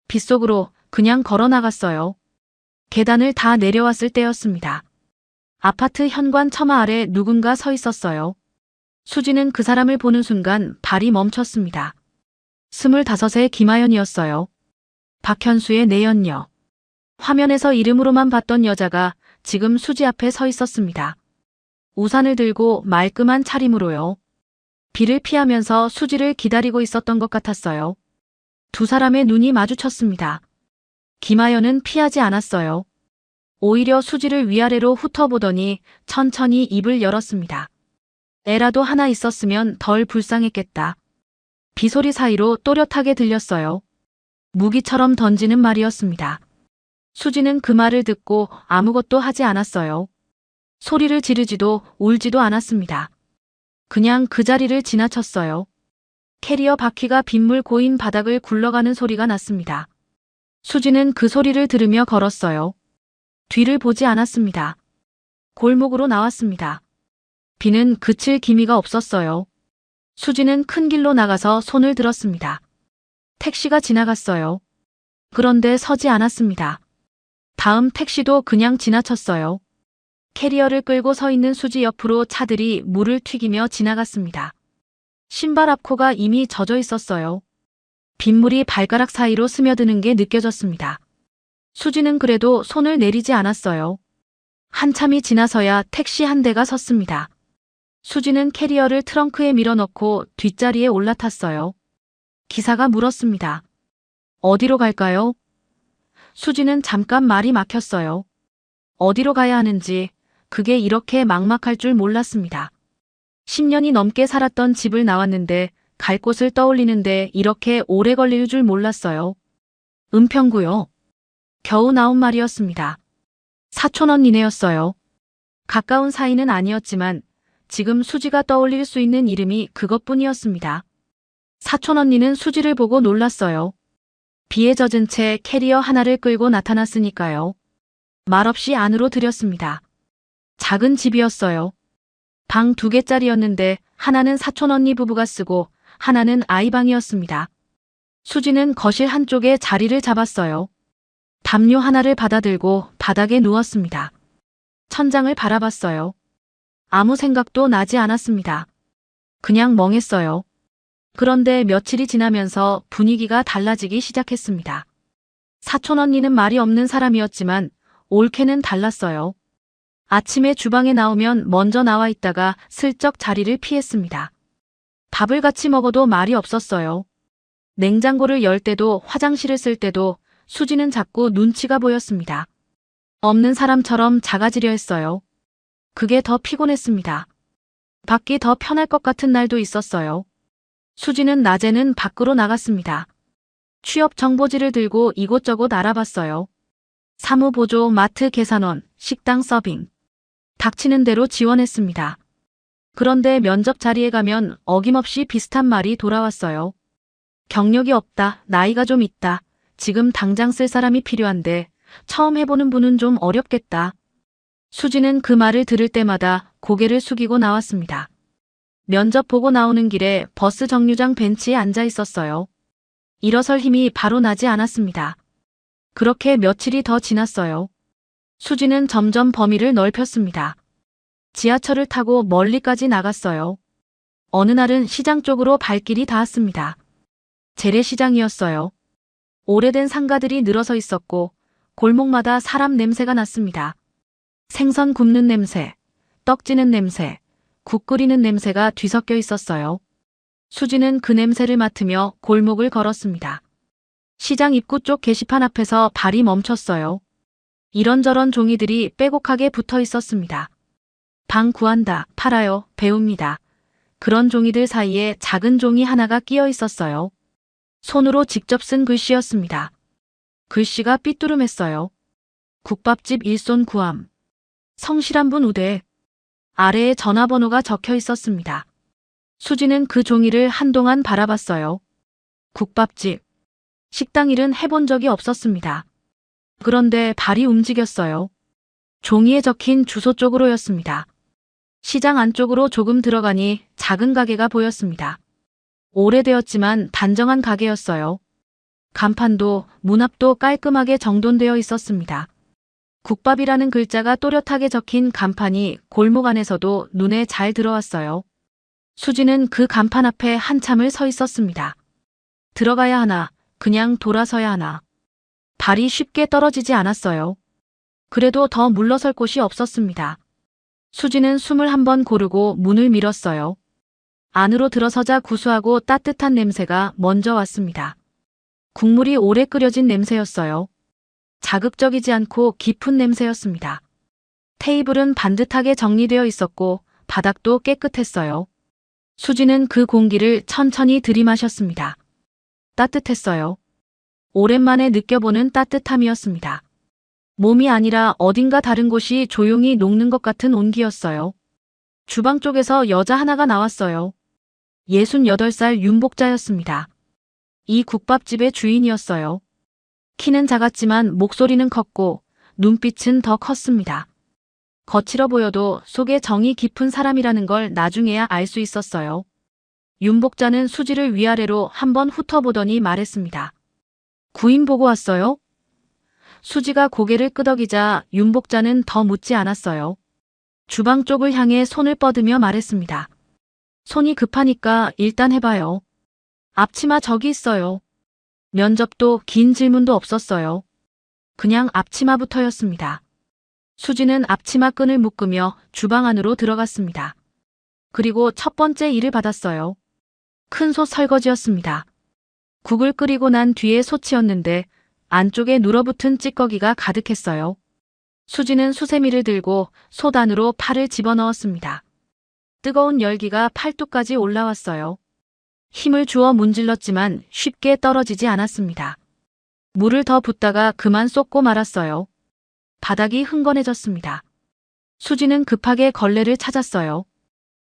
Speaker 2: 빗속으로 그냥 걸어 나갔어요. 계단을 다 내려왔을 때였습니다. 아파트 현관 처마 아래 누군가 서 있었어요. 수지는 그 사람을 보는 순간 발이 멈췄습니다. 25의 김하연이었어요. 박현수의 내연녀. 화면에서 이름으로만 봤던 여자가 지금 수지 앞에 서 있었습니다. 우산을 들고 말끔한 차림으로요. 비를 피하면서 수지를 기다리고 있었던 것 같았어요. 두 사람의 눈이 마주쳤습니다. 김하연은 피하지 않았어요. 오히려 수지를 위아래로 훑어보더니 천천히 입을 열었습니다. 애라도 하나 있었으면 덜 불쌍했겠다. 비소리 사이로 또렷하게 들렸어요. 무기처럼 던지는 말이었습니다. 수지는 그 말을 듣고 아무것도 하지 않았어요. 소리를 지르지도 울지도 않았습니다. 그냥 그 자리를 지나쳤어요. 캐리어 바퀴가 빗물 고인 바닥을 굴러가는 소리가 났습니다. 수지는 그 소리를 들으며 걸었어요. 뒤를 보지 않았습니다. 골목으로 나왔습니다. 비는 그칠 기미가 없었어요. 수지는 큰 길로 나가서 손을 들었습니다. 택시가 지나갔어요. 그런데 서지 않았습니다. 다음 택시도 그냥 지나쳤어요. 캐리어를 끌고 서 있는 수지 옆으로 차들이 물을 튀기며 지나갔습니다. 신발 앞코가 이미 젖어 있었어요. 빗물이 발가락 사이로 스며드는 게 느껴졌습니다. 수지는 그래도 손을 내리지 않았어요. 한참이 지나서야 택시 한 대가 섰습니다. 수지는 캐리어를 트렁크에 밀어넣고 뒷자리에 올라탔어요. 기사가 물었습니다. 어디로 갈까요? 수지는 잠깐 말이 막혔어요. 어디로 가야 하는지 그게 이렇게 막막할 줄 몰랐습니다. 10년이 넘게 살았던 집을 나왔는데 갈 곳을 떠올리는데 이렇게 오래 걸릴 줄 몰랐어요. 은평구요. 겨우 나온 말이었습니다. 사촌 언니네였어요. 가까운 사이는 아니었지만 지금 수지가 떠올릴 수 있는 이름이 그것뿐이었습니다. 사촌 언니는 수지를 보고 놀랐어요. 비에 젖은 채 캐리어 하나를 끌고 나타났으니까요. 말없이 안으로 들였습니다. 작은 집이었어요. 방 2개짜리였는데 하나는 사촌 언니 부부가 쓰고 하나는 아이방이었습니다. 수지는 거실 한쪽에 자리를 잡았어요. 담요 하나를 받아들고 바닥에 누웠습니다. 천장을 바라봤어요. 아무 생각도 나지 않았습니다. 그냥 멍했어요. 그런데 며칠이 지나면서 분위기가 달라지기 시작했습니다. 사촌 언니는 말이 없는 사람이었지만 올케는 달랐어요. 아침에 주방에 나오면 먼저 나와 있다가 슬쩍 자리를 피했습니다. 밥을 같이 먹어도 말이 없었어요. 냉장고를 열 때도 화장실을 쓸 때도 수지는 자꾸 눈치가 보였습니다. 없는 사람처럼 작아지려 했어요. 그게 더 피곤했습니다. 밖이 더 편할 것 같은 날도 있었어요. 수지는 낮에는 밖으로 나갔습니다. 취업 정보지를 들고 이곳저곳 알아봤어요. 사무보조, 마트 계산원, 식당 서빙. 닥치는 대로 지원했습니다. 그런데 면접 자리에 가면 어김없이 비슷한 말이 돌아왔어요. 경력이 없다, 나이가 좀 있다, 지금 당장 쓸 사람이 필요한데 처음 해보는 분은 좀 어렵겠다. 수지는 그 말을 들을 때마다 고개를 숙이고 나왔습니다. 면접 보고 나오는 길에 버스 정류장 벤치에 앉아 있었어요. 일어설 힘이 바로 나지 않았습니다. 그렇게 며칠이 더 지났어요. 수지는 점점 범위를 넓혔습니다. 지하철을 타고 멀리까지 나갔어요. 어느 날은 시장 쪽으로 발길이 닿았습니다. 재래시장이었어요. 오래된 상가들이 늘어서 있었고 골목마다 사람 냄새가 났습니다. 생선 굽는 냄새, 떡 찌는 냄새, 국 끓이는 냄새가 뒤섞여 있었어요. 수지는 그 냄새를 맡으며 골목을 걸었습니다. 시장 입구 쪽 게시판 앞에서 발이 멈췄어요. 이런저런 종이들이 빼곡하게 붙어 있었습니다. 방 구한다, 팔아요, 배웁니다. 그런 종이들 사이에 작은 종이 하나가 끼어 있었어요. 손으로 직접 쓴 글씨였습니다. 글씨가 삐뚤음했어요. 국밥집 일손 구함. 성실한 분 우대. 아래에 전화번호가 적혀 있었습니다. 수지는 그 종이를 한동안 바라봤어요. 국밥집. 식당 일은 해본 적이 없었습니다. 그런데 발이 움직였어요. 종이에 적힌 주소 쪽으로였습니다. 시장 안쪽으로 조금 들어가니 작은 가게가 보였습니다. 오래되었지만 단정한 가게였어요. 간판도 문 앞도 깔끔하게 정돈되어 있었습니다. 국밥이라는 글자가 또렷하게 적힌 간판이 골목 안에서도 눈에 잘 들어왔어요. 수지는 그 간판 앞에 한참을 서 있었습니다. 들어가야 하나, 그냥 돌아서야 하나. 발이 쉽게 떨어지지 않았어요. 그래도 더 물러설 곳이 없었습니다. 수지는 숨을 한번 고르고 문을 밀었어요. 안으로 들어서자 구수하고 따뜻한 냄새가 먼저 왔습니다. 국물이 오래 끓여진 냄새였어요. 자극적이지 않고 깊은 냄새였습니다. 테이블은 반듯하게 정리되어 있었고 바닥도 깨끗했어요. 수지는 그 공기를 천천히 들이마셨습니다. 따뜻했어요. 오랜만에 느껴보는 따뜻함이었습니다. 몸이 아니라 어딘가 다른 곳이 조용히 녹는 것 같은 온기였어요. 주방 쪽에서 여자 하나가 나왔어요. 68살 윤복자였습니다. 이 국밥집의 주인이었어요. 키는 작았지만 목소리는 컸고 눈빛은 더 컸습니다. 거칠어 보여도 속에 정이 깊은 사람이라는 걸 나중에야 알 수 있었어요. 윤복자는 수지를 위아래로 한번 훑어보더니 말했습니다. 구인 보고 왔어요? 수지가 고개를 끄덕이자 윤복자는 더 묻지 않았어요. 주방 쪽을 향해 손을 뻗으며 말했습니다. 손이 급하니까 일단 해봐요. 앞치마 저기 있어요. 면접도 긴 질문도 없었어요. 그냥 앞치마부터였습니다. 수지는 앞치마 끈을 묶으며 주방 안으로 들어갔습니다. 그리고 첫 번째 일을 받았어요. 큰 솥 설거지였습니다. 국을 끓이고 난 뒤에 솥이었는데 안쪽에 눌어붙은 찌꺼기가 가득했어요. 수지는 수세미를 들고 솥 안으로 팔을 집어넣었습니다. 뜨거운 열기가 팔뚝까지 올라왔어요. 힘을 주어 문질렀지만 쉽게 떨어지지 않았습니다. 물을 더 붓다가 그만 쏟고 말았어요. 바닥이 흥건해졌습니다. 수지는 급하게 걸레를 찾았어요.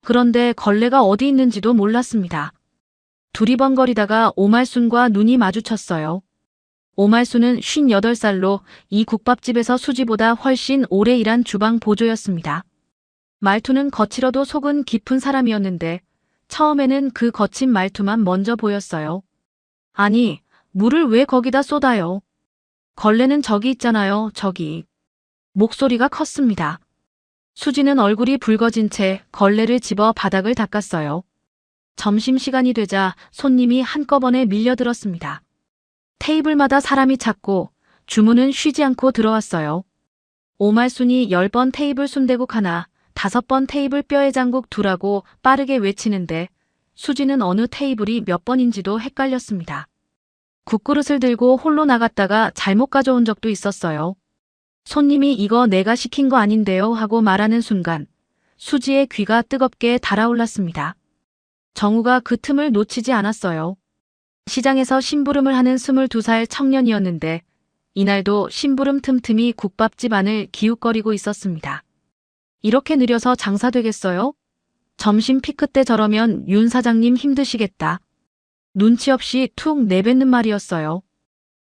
Speaker 2: 그런데 걸레가 어디 있는지도 몰랐습니다. 두리번거리다가 오말순과 눈이 마주쳤어요. 오말순은 58살로 이 국밥집에서 수지보다 훨씬 오래 일한 주방 보조였습니다. 말투는 거칠어도 속은 깊은 사람이었는데 처음에는 그 거친 말투만 먼저 보였어요. 아니, 물을 왜 거기다 쏟아요? 걸레는 저기 있잖아요, 저기. 목소리가 컸습니다. 수지는 얼굴이 붉어진 채 걸레를 집어 바닥을 닦았어요. 점심시간이 되자 손님이 한꺼번에 밀려들었습니다. 테이블마다 사람이 찾고 주문은 쉬지 않고 들어왔어요. 오말순이 10번 테이블 순대국 하나, 5번 테이블 뼈해장국 두라고 빠르게 외치는데 수지는 어느 테이블이 몇 번인지도 헷갈렸습니다. 국그릇을 들고 홀로 나갔다가 잘못 가져온 적도 있었어요. 손님이 이거 내가 시킨 거 아닌데요 하고 말하는 순간 수지의 귀가 뜨겁게 달아올랐습니다. 정우가 그 틈을 놓치지 않았어요. 시장에서 심부름을 하는 22살 청년이었는데 이날도 심부름 틈틈이 국밥집 안을 기웃거리고 있었습니다. 이렇게 느려서 장사 되겠어요? 점심 피크 때 저러면 윤 사장님 힘드시겠다. 눈치 없이 툭 내뱉는 말이었어요.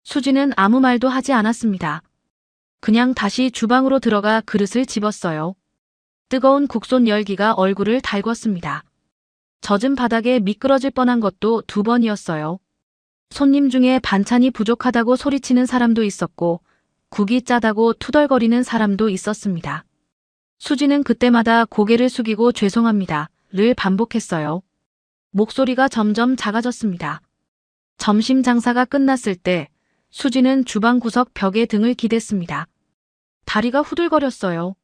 Speaker 2: 수지는 아무 말도 하지 않았습니다. 그냥 다시 주방으로 들어가 그릇을 집었어요. 뜨거운 국솥 열기가 얼굴을 달궜습니다. 젖은 바닥에 미끄러질 뻔한 것도 2번이었어요. 손님 중에 반찬이 부족하다고 소리치는 사람도 있었고 국이 짜다고 투덜거리는 사람도 있었습니다. 수지는 그때마다 고개를 숙이고 죄송합니다를 반복했어요. 목소리가 점점 작아졌습니다. 점심 장사가 끝났을 때 수지는 주방 구석 벽에 등을 기댔습니다. 다리가 후들거렸어요.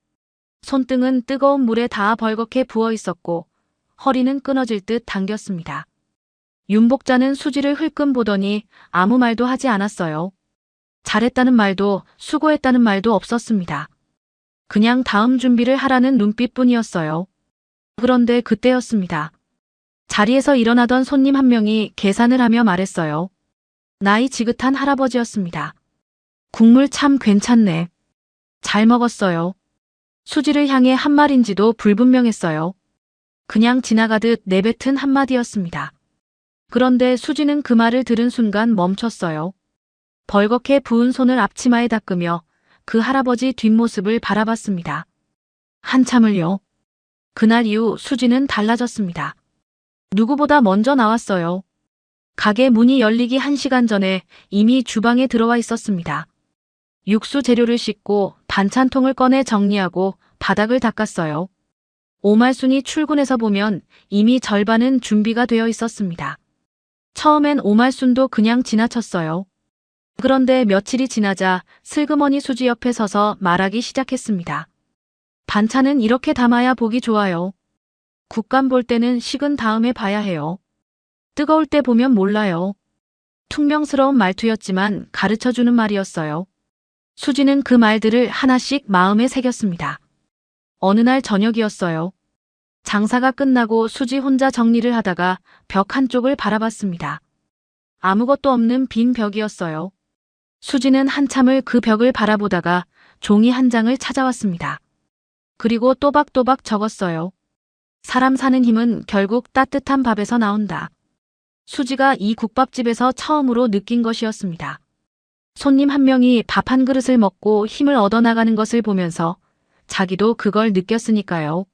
Speaker 2: 손등은 뜨거운 물에 닿아 벌겋게 부어 있었고 허리는 끊어질 듯 당겼습니다. 윤복자는 수지를 흘끔 보더니 아무 말도 하지 않았어요. 잘했다는 말도 수고했다는 말도 없었습니다. 그냥 다음 준비를 하라는 눈빛뿐이었어요. 그런데 그때였습니다. 자리에서 일어나던 손님 한 명이 계산을 하며 말했어요. 나이 지긋한 할아버지였습니다. 국물 참 괜찮네. 잘 먹었어요. 수지를 향해 한 말인지도 불분명했어요. 그냥 지나가듯 내뱉은 한마디였습니다. 그런데 수지는 그 말을 들은 순간 멈췄어요. 벌겋게 부은 손을 앞치마에 닦으며 그 할아버지 뒷모습을 바라봤습니다. 한참을요. 그날 이후 수지는 달라졌습니다. 누구보다 먼저 나왔어요. 가게 문이 열리기 1시간 전에 이미 주방에 들어와 있었습니다. 육수 재료를 씻고 반찬통을 꺼내 정리하고 바닥을 닦았어요. 오말순이 출근해서 보면 이미 절반은 준비가 되어 있었습니다. 처음엔 오말순도 그냥 지나쳤어요. 그런데 며칠이 지나자 슬그머니 수지 옆에 서서 말하기 시작했습니다. 반찬은 이렇게 담아야 보기 좋아요. 국간 볼 때는 식은 다음에 봐야 해요. 뜨거울 때 보면 몰라요. 퉁명스러운 말투였지만 가르쳐주는 말이었어요. 수지는 그 말들을 하나씩 마음에 새겼습니다. 어느 날 저녁이었어요. 장사가 끝나고 수지 혼자 정리를 하다가 벽 한쪽을 바라봤습니다. 아무것도 없는 빈 벽이었어요. 수지는 한참을 그 벽을 바라보다가 종이 한 장을 찾아왔습니다. 그리고 또박또박 적었어요. 사람 사는 힘은 결국 따뜻한 밥에서 나온다. 수지가 이 국밥집에서 처음으로 느낀 것이었습니다. 손님 한 명이 밥 한 그릇을 먹고 힘을 얻어나가는 것을 보면서 자기도 그걸 느꼈으니까요.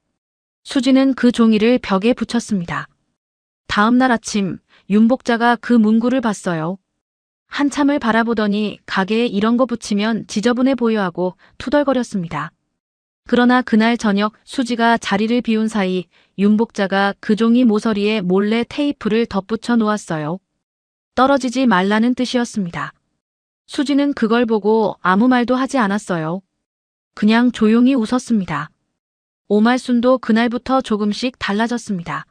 Speaker 2: 수지는 그 종이를 벽에 붙였습니다. 다음 날 아침 윤복자가 그 문구를 봤어요. 한참을 바라보더니 가게에 이런 거 붙이면 지저분해 보여 하고 투덜거렸습니다. 그러나 그날 저녁 수지가 자리를 비운 사이 윤복자가 그 종이 모서리에 몰래 테이프를 덧붙여 놓았어요. 떨어지지 말라는 뜻이었습니다. 수지는 그걸 보고 아무 말도 하지 않았어요. 그냥 조용히 웃었습니다. 오말순도 그날부터 조금씩 달라졌습니다.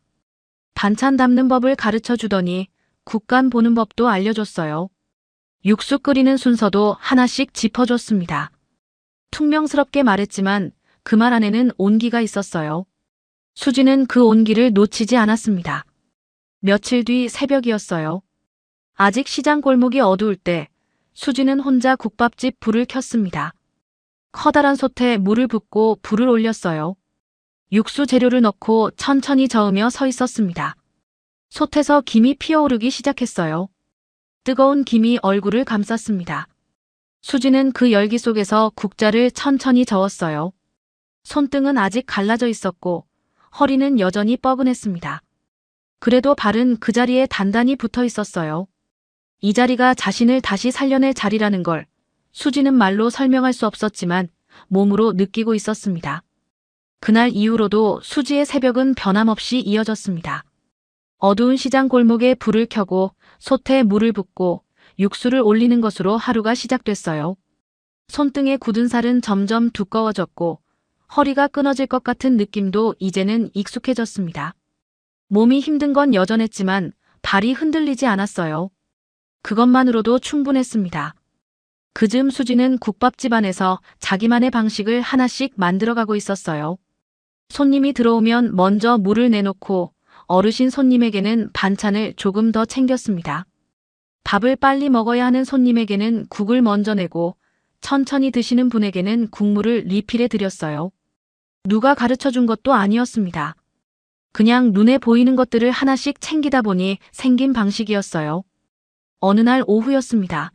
Speaker 2: 반찬 담는 법을 가르쳐 주더니 국간 보는 법도 알려줬어요. 육수 끓이는 순서도 하나씩 짚어줬습니다. 퉁명스럽게 말했지만 그 말 안에는 온기가 있었어요. 수지는 그 온기를 놓치지 않았습니다. 며칠 뒤 새벽이었어요. 아직 시장 골목이 어두울 때 수지는 혼자 국밥집 불을 켰습니다. 커다란 솥에 물을 붓고 불을 올렸어요. 육수 재료를 넣고 천천히 저으며 서 있었습니다. 솥에서 김이 피어오르기 시작했어요. 뜨거운 김이 얼굴을 감쌌습니다. 수지는 그 열기 속에서 국자를 천천히 저었어요. 손등은 아직 갈라져 있었고 허리는 여전히 뻐근했습니다. 그래도 발은 그 자리에 단단히 붙어 있었어요. 이 자리가 자신을 다시 살려낼 자리라는 걸 수지는 말로 설명할 수 없었지만 몸으로 느끼고 있었습니다. 그날 이후로도 수지의 새벽은 변함없이 이어졌습니다. 어두운 시장 골목에 불을 켜고 솥에 물을 붓고 육수를 올리는 것으로 하루가 시작됐어요. 손등에 굳은 살은 점점 두꺼워졌고 허리가 끊어질 것 같은 느낌도 이제는 익숙해졌습니다. 몸이 힘든 건 여전했지만 발이 흔들리지 않았어요. 그것만으로도 충분했습니다. 그즈음 수지는 국밥집 안에서 자기만의 방식을 하나씩 만들어가고 있었어요. 손님이 들어오면 먼저 물을 내놓고 어르신 손님에게는 반찬을 조금 더 챙겼습니다. 밥을 빨리 먹어야 하는 손님에게는 국을 먼저 내고 천천히 드시는 분에게는 국물을 리필해 드렸어요. 누가 가르쳐준 것도 아니었습니다. 그냥 눈에 보이는 것들을 하나씩 챙기다 보니 생긴 방식이었어요. 어느 날 오후였습니다.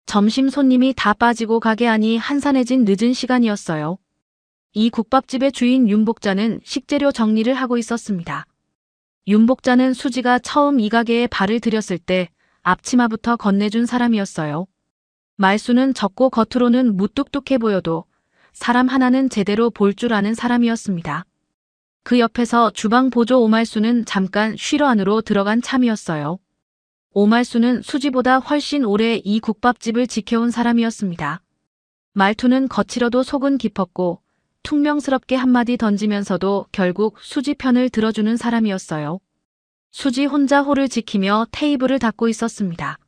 Speaker 2: 점심 손님이 다 빠지고 가게 안이 한산해진 늦은 시간이었어요. 이 국밥집의 주인 윤복자는 식재료 정리를 하고 있었습니다. 윤복자는 수지가 처음 이 가게에 발을 들였을 때 앞치마부터 건네준 사람이었어요. 말수는 적고 겉으로는 무뚝뚝해 보여도 사람 하나는 제대로 볼 줄 아는 사람이었습니다. 그 옆에서 주방 보조 오말수는 잠깐 쉬러 안으로 들어간 참이었어요. 오말수는 수지보다 훨씬 오래 이 국밥집을 지켜온 사람이었습니다. 말투는 거칠어도 속은 깊었고 퉁명스럽게 한마디 던지면서도 결국 수지 편을 들어주는 사람이었어요. 수지 혼자 홀을 지키며 테이블을 닦고 있었습니다.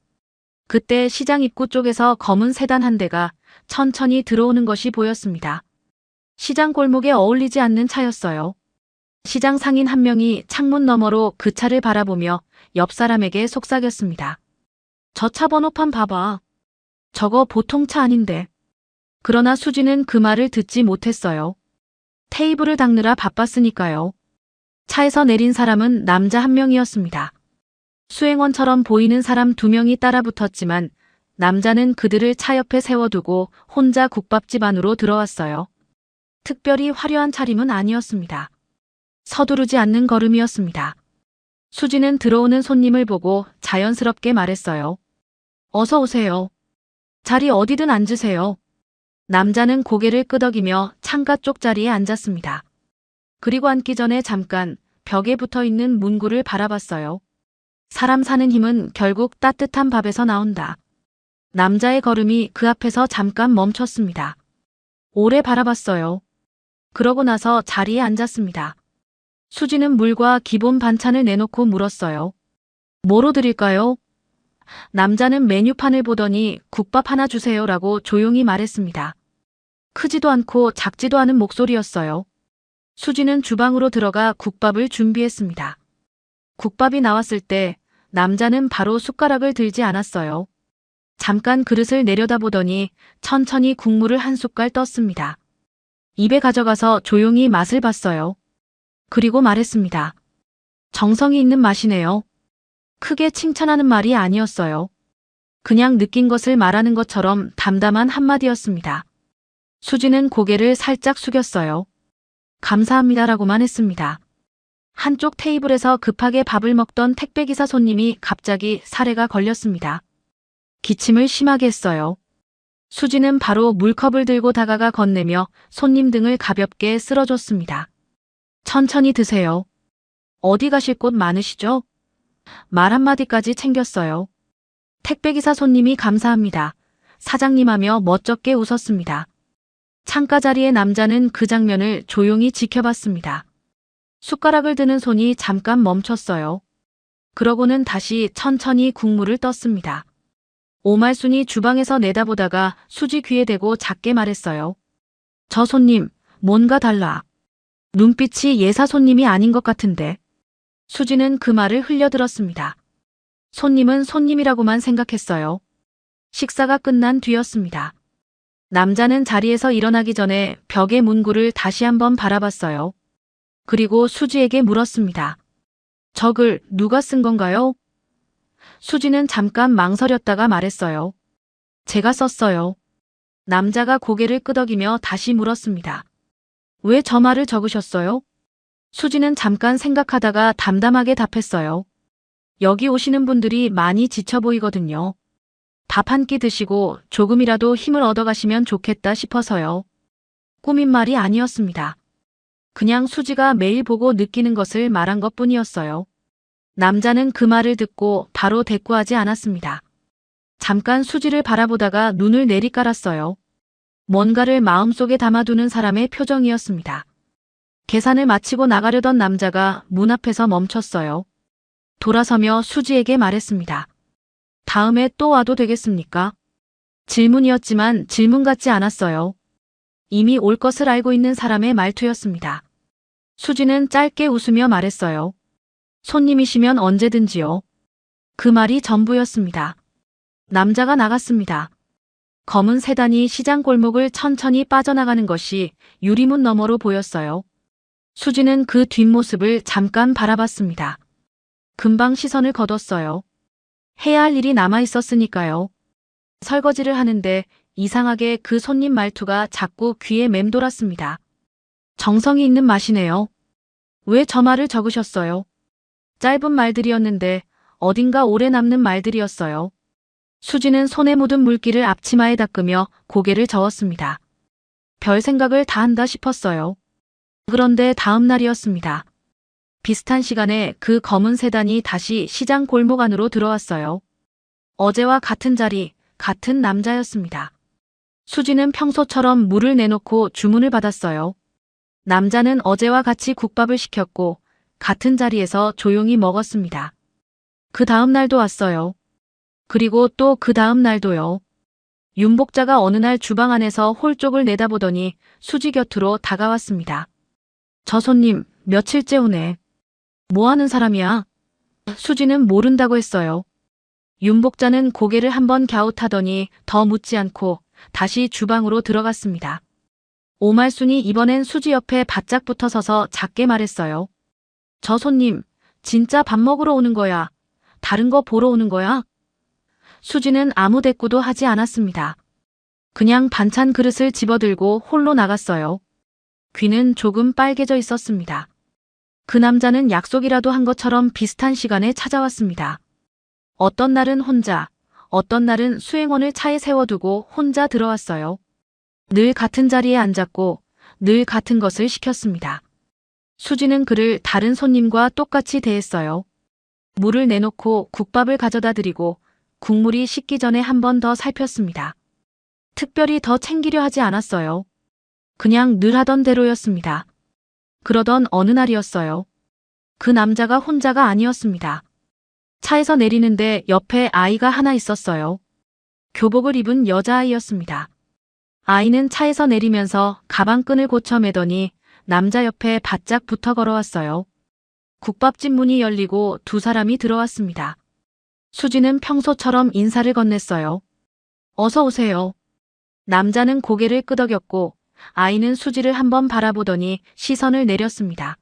Speaker 2: 그때 시장 입구 쪽에서 검은 세단 한 대가 천천히 들어오는 것이 보였습니다. 시장 골목에 어울리지 않는 차였어요. 시장 상인 한 명이 창문 너머로 그 차를 바라보며 옆 사람에게 속삭였습니다. 저 차 번호판 봐봐. 저거 보통 차 아닌데. 그러나 수지는 그 말을 듣지 못했어요. 테이블을 닦느라 바빴으니까요. 차에서 내린 사람은 남자 한 명이었습니다. 수행원처럼 보이는 사람 두 명이 따라붙었지만 남자는 그들을 차 옆에 세워두고 혼자 국밥집 안으로 들어왔어요. 특별히 화려한 차림은 아니었습니다. 서두르지 않는 걸음이었습니다. 수지는 들어오는 손님을 보고 자연스럽게 말했어요. 어서 오세요. 자리 어디든 앉으세요. 남자는 고개를 끄덕이며 창가 쪽 자리에 앉았습니다. 그리고 앉기 전에 잠깐 벽에 붙어있는 문구를 바라봤어요. 사람 사는 힘은 결국 따뜻한 밥에서 나온다. 남자의 걸음이 그 앞에서 잠깐 멈췄습니다. 오래 바라봤어요. 그러고 나서 자리에 앉았습니다. 수지는 물과 기본 반찬을 내놓고 물었어요. 뭐로 드릴까요? 남자는 메뉴판을 보더니 국밥 하나 주세요라고 조용히 말했습니다. 크지도 않고 작지도 않은 목소리였어요. 수지는 주방으로 들어가 국밥을 준비했습니다. 국밥이 나왔을 때 남자는 바로 숟가락을 들지 않았어요. 잠깐 그릇을 내려다보더니 천천히 국물을 한 숟갈 떴습니다. 입에 가져가서 조용히 맛을 봤어요. 그리고 말했습니다. 정성이 있는 맛이네요. 크게 칭찬하는 말이 아니었어요. 그냥 느낀 것을 말하는 것처럼 담담한 한마디였습니다. 수지는 고개를 살짝 숙였어요. 감사합니다라고만 했습니다. 한쪽 테이블에서 급하게 밥을 먹던 택배기사 손님이 갑자기 사례가 걸렸습니다. 기침을 심하게 했어요. 수지는 바로 물컵을 들고 다가가 건네며 손님 등을 가볍게 쓸어줬습니다. 천천히 드세요. 어디 가실 곳 많으시죠? 말 한마디까지 챙겼어요. 택배기사 손님이 감사합니다. 사장님 하며 멋쩍게 웃었습니다. 창가 자리의 남자는 그 장면을 조용히 지켜봤습니다. 숟가락을 드는 손이 잠깐 멈췄어요. 그러고는 다시 천천히 국물을 떴습니다. 오말순이 주방에서 내다보다가 수지 귀에 대고 작게 말했어요. 저 손님, 뭔가 달라. 눈빛이 예사 손님이 아닌 것 같은데. 수지는 그 말을 흘려들었습니다. 손님은 손님이라고만 생각했어요. 식사가 끝난 뒤였습니다. 남자는 자리에서 일어나기 전에 벽의 문구를 다시 한번 바라봤어요. 그리고 수지에게 물었습니다. 저 글 누가 쓴 건가요? 수지는 잠깐 망설였다가 말했어요. 제가 썼어요. 남자가 고개를 끄덕이며 다시 물었습니다. 왜 저 말을 적으셨어요? 수지는 잠깐 생각하다가 담담하게 답했어요. 여기 오시는 분들이 많이 지쳐 보이거든요. 밥 한 끼 드시고 조금이라도 힘을 얻어가시면 좋겠다 싶어서요. 꾸민 말이 아니었습니다. 그냥 수지가 매일 보고 느끼는 것을 말한 것뿐이었어요. 남자는 그 말을 듣고 바로 대꾸하지 않았습니다. 잠깐 수지를 바라보다가 눈을 내리깔았어요. 뭔가를 마음속에 담아두는 사람의 표정이었습니다. 계산을 마치고 나가려던 남자가 문 앞에서 멈췄어요. 돌아서며 수지에게 말했습니다. 다음에 또 와도 되겠습니까? 질문이었지만 질문 같지 않았어요. 이미 올 것을 알고 있는 사람의 말투였습니다. 수지는 짧게 웃으며 말했어요. 손님이시면 언제든지요. 그 말이 전부였습니다. 남자가 나갔습니다. 검은 세단이 시장 골목을 천천히 빠져나가는 것이 유리문 너머로 보였어요. 수지는 그 뒷모습을 잠깐 바라봤습니다. 금방 시선을 거뒀어요. 해야 할 일이 남아 있었으니까요. 설거지를 하는데 이상하게 그 손님 말투가 자꾸 귀에 맴돌았습니다. 정성이 있는 맛이네요. 왜 저 말을 적으셨어요? 짧은 말들이었는데 어딘가 오래 남는 말들이었어요. 수지는 손에 묻은 물기를 앞치마에 닦으며 고개를 저었습니다. 별 생각을 다 한다 싶었어요. 그런데 다음 날이었습니다. 비슷한 시간에 그 검은 세단이 다시 시장 골목 안으로 들어왔어요. 어제와 같은 자리, 같은 남자였습니다. 수지는 평소처럼 물을 내놓고 주문을 받았어요. 남자는 어제와 같이 국밥을 시켰고 같은 자리에서 조용히 먹었습니다. 그 다음 날도 왔어요. 그리고 또 그 다음 날도요. 윤복자가 어느 날 주방 안에서 홀 쪽을 내다보더니 수지 곁으로 다가왔습니다. 저 손님 며칠째 오네. 뭐 하는 사람이야? 수지는 모른다고 했어요. 윤복자는 고개를 한번 갸웃하더니 더 묻지 않고 다시 주방으로 들어갔습니다. 오말순이 이번엔 수지 옆에 바짝 붙어 서서 작게 말했어요. 저 손님, 진짜 밥 먹으러 오는 거야? 다른 거 보러 오는 거야? 수지는 아무 대꾸도 하지 않았습니다. 그냥 반찬 그릇을 집어들고 홀로 나갔어요. 귀는 조금 빨개져 있었습니다. 그 남자는 약속이라도 한 것처럼 비슷한 시간에 찾아왔습니다. 어떤 날은 혼자, 어떤 날은 수행원을 차에 세워두고 혼자 들어왔어요. 늘 같은 자리에 앉았고 늘 같은 것을 시켰습니다. 수지는 그를 다른 손님과 똑같이 대했어요. 물을 내놓고 국밥을 가져다 드리고 국물이 식기 전에 한 번 더 살폈습니다. 특별히 더 챙기려 하지 않았어요. 그냥 늘 하던 대로였습니다. 그러던 어느 날이었어요. 그 남자가 혼자가 아니었습니다. 차에서 내리는데 옆에 아이가 하나 있었어요. 교복을 입은 여자아이였습니다. 아이는 차에서 내리면서 가방끈을 고쳐 매더니 남자 옆에 바짝 붙어 걸어왔어요. 국밥집 문이 열리고 두 사람이 들어왔습니다. 수지는 평소처럼 인사를 건넸어요. 어서 오세요. 남자는 고개를 끄덕였고 아이는 수지를 한번 바라보더니 시선을 내렸습니다.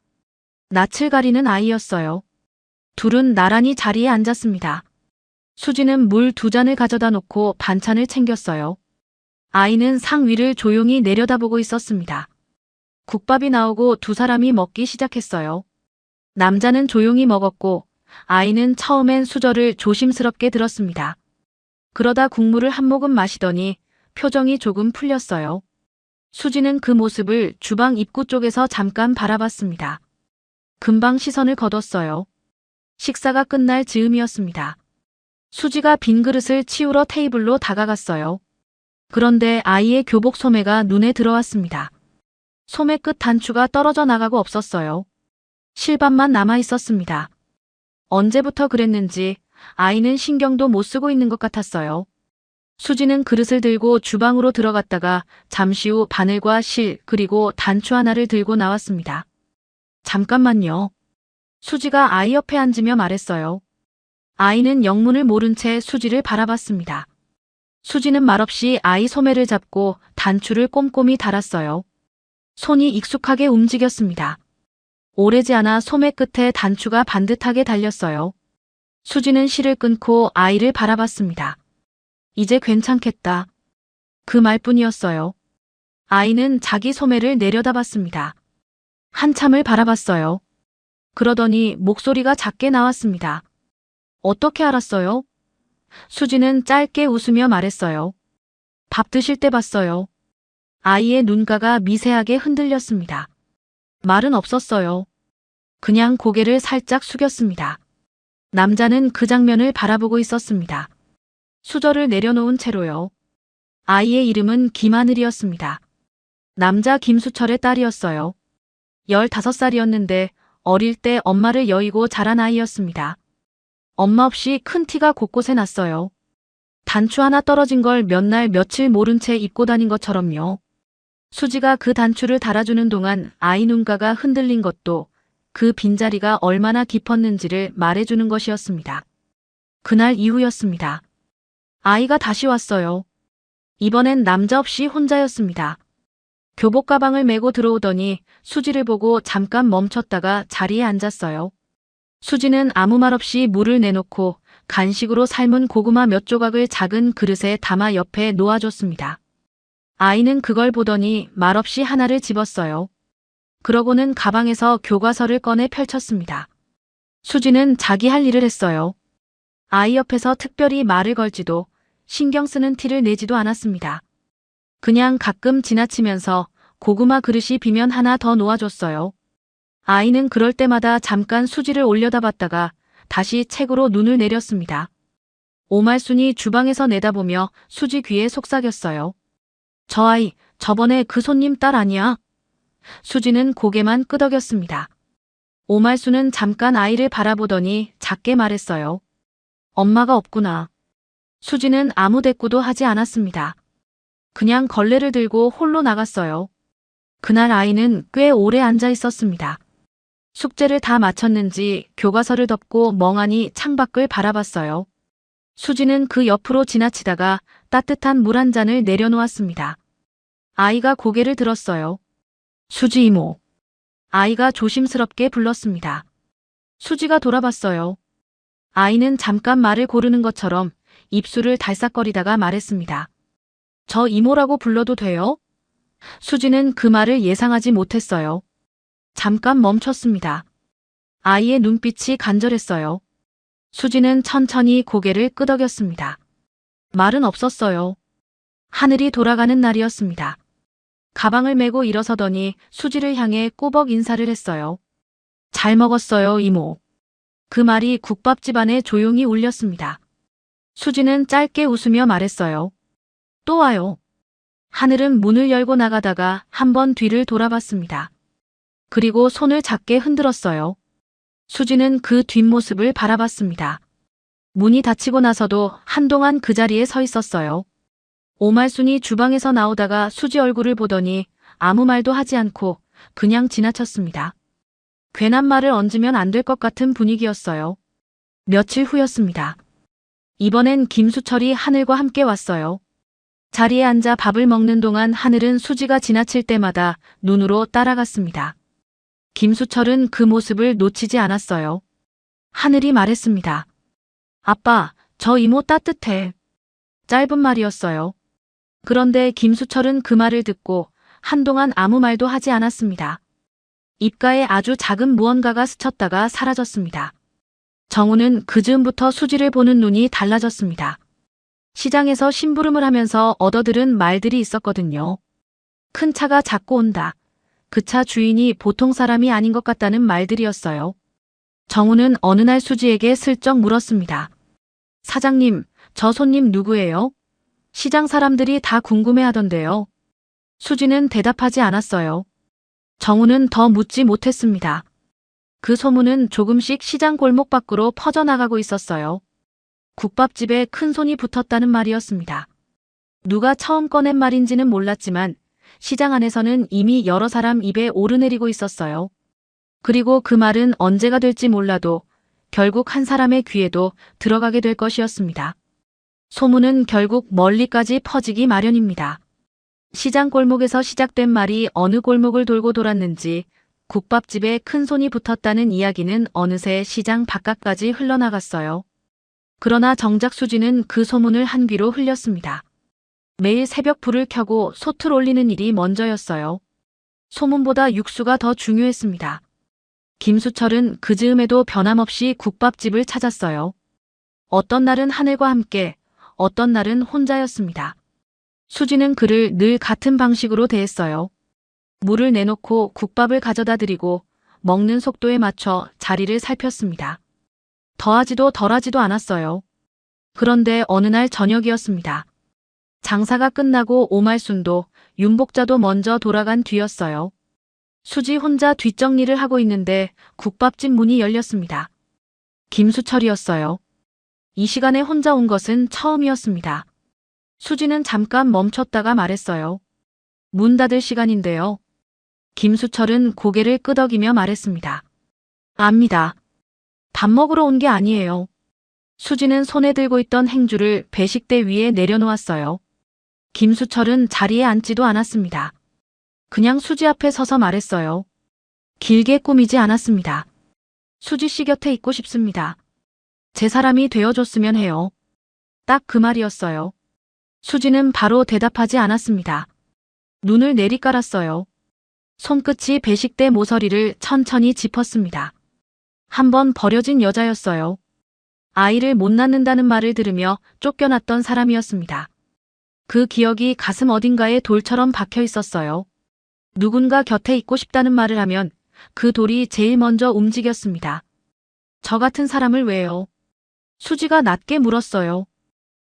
Speaker 2: 낯을 가리는 아이였어요. 둘은 나란히 자리에 앉았습니다. 수지는 물 2잔을 가져다 놓고 반찬을 챙겼어요. 아이는 상 위를 조용히 내려다보고 있었습니다. 국밥이 나오고 두 사람이 먹기 시작했어요. 남자는 조용히 먹었고 아이는 처음엔 수저를 조심스럽게 들었습니다. 그러다 국물을 한 모금 마시더니 표정이 조금 풀렸어요. 수지는 그 모습을 주방 입구 쪽에서 잠깐 바라봤습니다. 금방 시선을 거뒀어요. 식사가 끝날 즈음이었습니다. 수지가 빈 그릇을 치우러 테이블로 다가갔어요. 그런데 아이의 교복 소매가 눈에 들어왔습니다. 소매 끝 단추가 떨어져 나가고 없었어요. 실밥만 남아 있었습니다. 언제부터 그랬는지 아이는 신경도 못 쓰고 있는 것 같았어요. 수지는 그릇을 들고 주방으로 들어갔다가 잠시 후 바늘과 실 그리고 단추 하나를 들고 나왔습니다. 잠깐만요. 수지가 아이 옆에 앉으며 말했어요. 아이는 영문을 모른 채 수지를 바라봤습니다. 수지는 말없이 아이 소매를 잡고 단추를 꼼꼼히 달았어요. 손이 익숙하게 움직였습니다. 오래지 않아 소매 끝에 단추가 반듯하게 달렸어요. 수지는 실을 끊고 아이를 바라봤습니다. 이제 괜찮겠다. 그 말뿐이었어요. 아이는 자기 소매를 내려다봤습니다. 한참을 바라봤어요. 그러더니 목소리가 작게 나왔습니다. 어떻게 알았어요? 수지는 짧게 웃으며 말했어요. 밥 드실 때 봤어요. 아이의 눈가가 미세하게 흔들렸습니다. 말은 없었어요. 그냥 고개를 살짝 숙였습니다. 남자는 그 장면을 바라보고 있었습니다. 수저를 내려놓은 채로요. 아이의 이름은 김하늘이었습니다. 남자 김수철의 딸이었어요. 15살이었는데 어릴 때 엄마를 여의고 자란 아이였습니다. 엄마 없이 큰 티가 곳곳에 났어요. 단추 하나 떨어진 걸 몇 날 며칠 모른 채 입고 다닌 것처럼요. 수지가 그 단추를 달아주는 동안 아이 눈가가 흔들린 것도 그 빈자리가 얼마나 깊었는지를 말해주는 것이었습니다. 그날 이후였습니다. 아이가 다시 왔어요. 이번엔 남자 없이 혼자였습니다. 교복 가방을 메고 들어오더니 수지를 보고 잠깐 멈췄다가 자리에 앉았어요. 수지는 아무 말 없이 물을 내놓고 간식으로 삶은 고구마 몇 조각을 작은 그릇에 담아 옆에 놓아줬습니다. 아이는 그걸 보더니 말없이 하나를 집었어요. 그러고는 가방에서 교과서를 꺼내 펼쳤습니다. 수지는 자기 할 일을 했어요. 아이 옆에서 특별히 말을 걸지도 신경 쓰는 티를 내지도 않았습니다. 그냥 가끔 지나치면서 고구마 그릇이 비면 하나 더 놓아줬어요. 아이는 그럴 때마다 잠깐 수지를 올려다봤다가 다시 책으로 눈을 내렸습니다. 오말순이 주방에서 내다보며 수지 귀에 속삭였어요. 저 아이, 저번에 그 손님 딸 아니야? 수지는 고개만 끄덕였습니다. 오말순은 잠깐 아이를 바라보더니 작게 말했어요. 엄마가 없구나. 수지는 아무 대꾸도 하지 않았습니다. 그냥 걸레를 들고 홀로 나갔어요. 그날 아이는 꽤 오래 앉아 있었습니다. 숙제를 다 마쳤는지 교과서를 덮고 멍하니 창밖을 바라봤어요. 수지는 그 옆으로 지나치다가 따뜻한 물 한 잔을 내려놓았습니다. 아이가 고개를 들었어요. 수지 이모. 아이가 조심스럽게 불렀습니다. 수지가 돌아봤어요. 아이는 잠깐 말을 고르는 것처럼 입술을 달싹거리다가 말했습니다. 저 이모라고 불러도 돼요? 수지는 그 말을 예상하지 못했어요. 잠깐 멈췄습니다. 아이의 눈빛이 간절했어요. 수지는 천천히 고개를 끄덕였습니다. 말은 없었어요. 하늘이 돌아가는 날이었습니다. 가방을 메고 일어서더니 수지를 향해 꾸벅 인사를 했어요. 잘 먹었어요, 이모. 그 말이 국밥집 안에 조용히 울렸습니다. 수지는 짧게 웃으며 말했어요. 또 와요. 하늘은 문을 열고 나가다가 한 번 뒤를 돌아봤습니다. 그리고 손을 작게 흔들었어요. 수지는 그 뒷모습을 바라봤습니다. 문이 닫히고 나서도 한동안 그 자리에 서 있었어요. 오말순이 주방에서 나오다가 수지 얼굴을 보더니 아무 말도 하지 않고 그냥 지나쳤습니다. 괜한 말을 얹으면 안 될 것 같은 분위기였어요. 며칠 후였습니다. 이번엔 김수철이 하늘과 함께 왔어요. 자리에 앉아 밥을 먹는 동안 하늘은 수지가 지나칠 때마다 눈으로 따라갔습니다. 김수철은 그 모습을 놓치지 않았어요. 하늘이 말했습니다. 아빠, 저 이모 따뜻해. 짧은 말이었어요. 그런데 김수철은 그 말을 듣고 한동안 아무 말도 하지 않았습니다. 입가에 아주 작은 무언가가 스쳤다가 사라졌습니다. 정우는 그 즈음부터 수지를 보는 눈이 달라졌습니다. 시장에서 심부름을 하면서 얻어들은 말들이 있었거든요. 큰 차가 자꾸 온다. 그 차 주인이 보통 사람이 아닌 것 같다는 말들이었어요. 정우는 어느 날 수지에게 슬쩍 물었습니다. 사장님, 저 손님 누구예요? 시장 사람들이 다 궁금해하던데요. 수지는 대답하지 않았어요. 정우는 더 묻지 못했습니다. 그 소문은 조금씩 시장 골목 밖으로 퍼져나가고 있었어요. 국밥집에 큰 손이 붙었다는 말이었습니다. 누가 처음 꺼낸 말인지는 몰랐지만 시장 안에서는 이미 여러 사람 입에 오르내리고 있었어요. 그리고 그 말은 언제가 될지 몰라도 결국 한 사람의 귀에도 들어가게 될 것이었습니다. 소문은 결국 멀리까지 퍼지기 마련입니다. 시장 골목에서 시작된 말이 어느 골목을 돌고 돌았는지 국밥집에 큰 손이 붙었다는 이야기는 어느새 시장 바깥까지 흘러나갔어요. 그러나 정작 수지는 그 소문을 한 귀로 흘렸습니다. 매일 새벽 불을 켜고 솥을 올리는 일이 먼저였어요. 소문보다 육수가 더 중요했습니다. 김수철은 그 즈음에도 변함없이 국밥집을 찾았어요. 어떤 날은 하늘과 함께, 어떤 날은 혼자였습니다. 수지는 그를 늘 같은 방식으로 대했어요. 물을 내놓고 국밥을 가져다 드리고 먹는 속도에 맞춰 자리를 살폈습니다. 더하지도 덜하지도 않았어요. 그런데 어느 날 저녁이었습니다. 장사가 끝나고 오말순도 윤복자도 먼저 돌아간 뒤였어요. 수지 혼자 뒷정리를 하고 있는데 국밥집 문이 열렸습니다. 김수철이었어요. 이 시간에 혼자 온 것은 처음이었습니다. 수지는 잠깐 멈췄다가 말했어요. 문 닫을 시간인데요. 김수철은 고개를 끄덕이며 말했습니다. 압니다. 밥 먹으러 온 게 아니에요. 수지는 손에 들고 있던 행주를 배식대 위에 내려놓았어요. 김수철은 자리에 앉지도 않았습니다. 그냥 수지 앞에 서서 말했어요. 길게 꾸미지 않았습니다. 수지 씨 곁에 있고 싶습니다. 제 사람이 되어줬으면 해요. 딱 그 말이었어요. 수지는 바로 대답하지 않았습니다. 눈을 내리깔았어요. 손끝이 배식대 모서리를 천천히 짚었습니다. 한번 버려진 여자였어요. 아이를 못 낳는다는 말을 들으며 쫓겨났던 사람이었습니다. 그 기억이 가슴 어딘가에 돌처럼 박혀 있었어요. 누군가 곁에 있고 싶다는 말을 하면 그 돌이 제일 먼저 움직였습니다. 저 같은 사람을 왜요? 수지가 낮게 물었어요.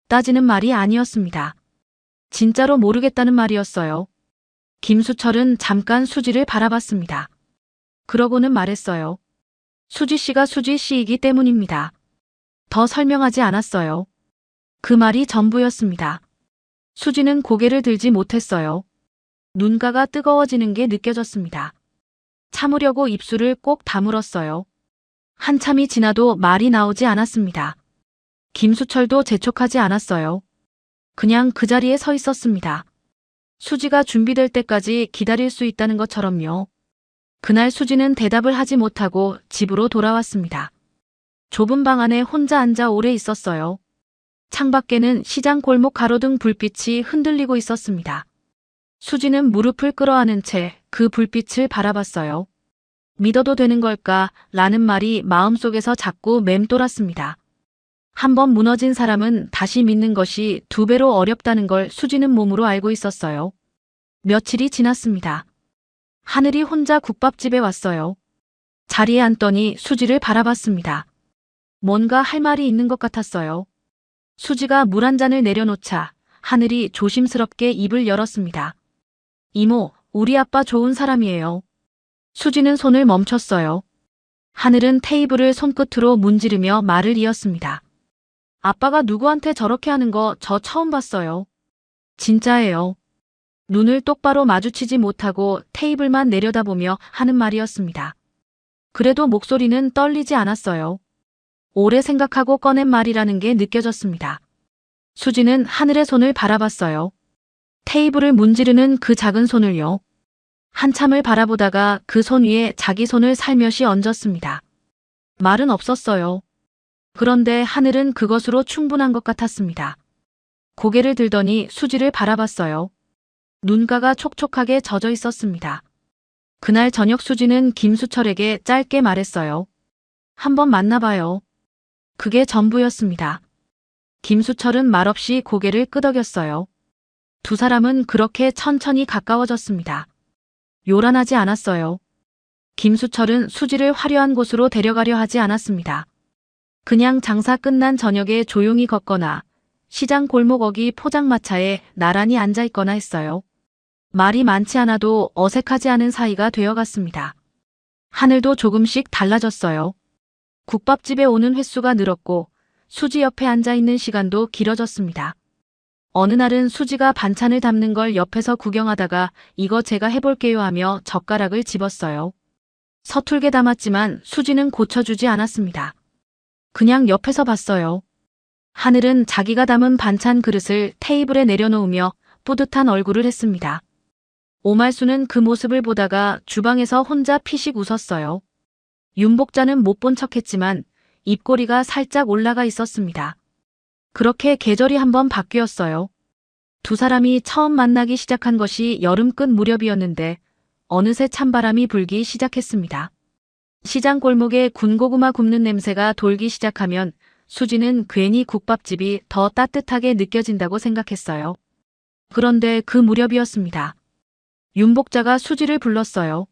Speaker 2: 따지는 말이 아니었습니다. 진짜로 모르겠다는 말이었어요. 김수철은 잠깐 수지를 바라봤습니다. 그러고는 말했어요. 수지 씨가 수지 씨이기 때문입니다. 더 설명하지 않았어요. 그 말이 전부였습니다. 수지는 고개를 들지 못했어요. 눈가가 뜨거워지는 게 느껴졌습니다. 참으려고 입술을 꼭 다물었어요. 한참이 지나도 말이 나오지 않았습니다. 김수철도 재촉하지 않았어요. 그냥 그 자리에 서 있었습니다. 수지가 준비될 때까지 기다릴 수 있다는 것처럼요. 그날 수지는 대답을 하지 못하고 집으로 돌아왔습니다. 좁은 방 안에 혼자 앉아 오래 있었어요. 창밖에는 시장 골목 가로등 불빛이 흔들리고 있었습니다. 수지는 무릎을 끌어안은 채 그 불빛을 바라봤어요. 믿어도 되는 걸까? 라는 말이 마음속에서 자꾸 맴돌았습니다. 한번 무너진 사람은 다시 믿는 것이 2배로 어렵다는 걸 수지는 몸으로 알고 있었어요. 며칠이 지났습니다. 하늘이 혼자 국밥집에 왔어요. 자리에 앉더니 수지를 바라봤습니다. 뭔가 할 말이 있는 것 같았어요. 수지가 물 한 잔을 내려놓자 하늘이 조심스럽게 입을 열었습니다. 이모, 우리 아빠 좋은 사람이에요. 수지는 손을 멈췄어요. 하늘은 테이블을 손끝으로 문지르며 말을 이었습니다. 아빠가 누구한테 저렇게 하는 거 저 처음 봤어요. 진짜예요. 눈을 똑바로 마주치지 못하고 테이블만 내려다보며 하는 말이었습니다. 그래도 목소리는 떨리지 않았어요. 오래 생각하고 꺼낸 말이라는 게 느껴졌습니다. 수지는 하늘의 손을 바라봤어요. 테이블을 문지르는 그 작은 손을요. 한참을 바라보다가 그 손 위에 자기 손을 살며시 얹었습니다. 말은 없었어요. 그런데 하늘은 그것으로 충분한 것 같았습니다. 고개를 들더니 수지를 바라봤어요. 눈가가 촉촉하게 젖어 있었습니다. 그날 저녁 수지는 김수철에게 짧게 말했어요. 한번 만나봐요. 그게 전부였습니다. 김수철은 말없이 고개를 끄덕였어요. 두 사람은 그렇게 천천히 가까워졌습니다. 요란하지 않았어요. 김수철은 수지를 화려한 곳으로 데려가려 하지 않았습니다. 그냥 장사 끝난 저녁에 조용히 걷거나 시장 골목 어기 포장마차에 나란히 앉아있거나 했어요. 말이 많지 않아도 어색하지 않은 사이가 되어갔습니다. 하늘도 조금씩 달라졌어요. 국밥집에 오는 횟수가 늘었고 수지 옆에 앉아있는 시간도 길어졌습니다. 어느 날은 수지가 반찬을 담는 걸 옆에서 구경하다가 이거 제가 해볼게요 하며 젓가락을 집었어요. 서툴게 담았지만 수지는 고쳐주지 않았습니다. 그냥 옆에서 봤어요. 하늘은 자기가 담은 반찬 그릇을 테이블에 내려놓으며 뿌듯한 얼굴을 했습니다. 오말수는 그 모습을 보다가 주방에서 혼자 피식 웃었어요. 윤복자는 못 본 척했지만 입꼬리가 살짝 올라가 있었습니다. 그렇게 계절이 한번 바뀌었어요. 두 사람이 처음 만나기 시작한 것이 여름 끝 무렵이었는데 어느새 찬바람이 불기 시작했습니다. 시장 골목에 군고구마 굽는 냄새가 돌기 시작하면 수지는 괜히 국밥집이 더 따뜻하게 느껴진다고 생각했어요. 그런데 그 무렵이었습니다. 윤복자가 수지를 불렀어요.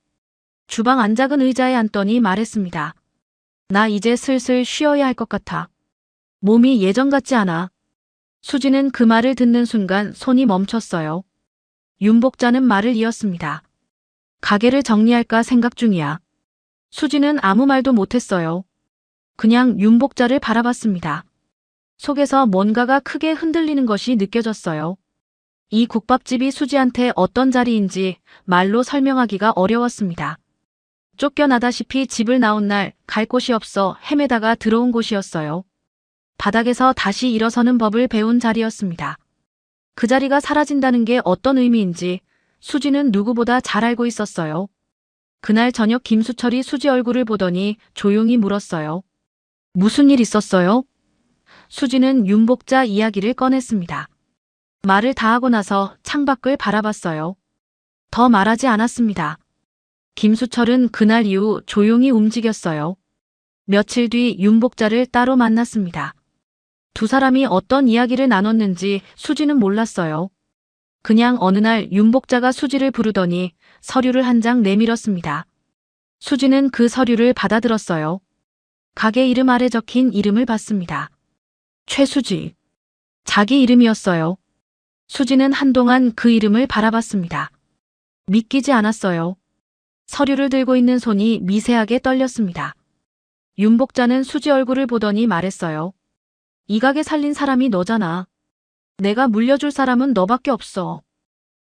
Speaker 2: 주방 안 작은 의자에 앉더니 말했습니다. 나 이제 슬슬 쉬어야 할 것 같아. 몸이 예전 같지 않아. 수지는 그 말을 듣는 순간 손이 멈췄어요. 윤복자는 말을 이었습니다. 가게를 정리할까 생각 중이야. 수지는 아무 말도 못했어요. 그냥 윤복자를 바라봤습니다. 속에서 뭔가가 크게 흔들리는 것이 느껴졌어요. 이 국밥집이 수지한테 어떤 자리인지 말로 설명하기가 어려웠습니다. 쫓겨나다시피 집을 나온 날 갈 곳이 없어 헤매다가 들어온 곳이었어요. 바닥에서 다시 일어서는 법을 배운 자리였습니다. 그 자리가 사라진다는 게 어떤 의미인지 수지는 누구보다 잘 알고 있었어요. 그날 저녁 김수철이 수지 얼굴을 보더니 조용히 물었어요. 무슨 일 있었어요? 수지는 윤복자 이야기를 꺼냈습니다. 말을 다 하고 나서 창밖을 바라봤어요. 더 말하지 않았습니다. 김수철은 그날 이후 조용히 움직였어요. 며칠 뒤 윤복자를 따로 만났습니다. 두 사람이 어떤 이야기를 나눴는지 수지는 몰랐어요. 그냥 어느 날 윤복자가 수지를 부르더니 서류를 한 장 내밀었습니다. 수지는 그 서류를 받아들었어요. 가게 이름 아래 적힌 이름을 봤습니다. 최수지. 자기 이름이었어요. 수지는 한동안 그 이름을 바라봤습니다. 믿기지 않았어요. 서류를 들고 있는 손이 미세하게 떨렸습니다. 윤복자는 수지 얼굴을 보더니 말했어요. 이 가게 살린 사람이 너잖아. 내가 물려줄 사람은 너밖에 없어.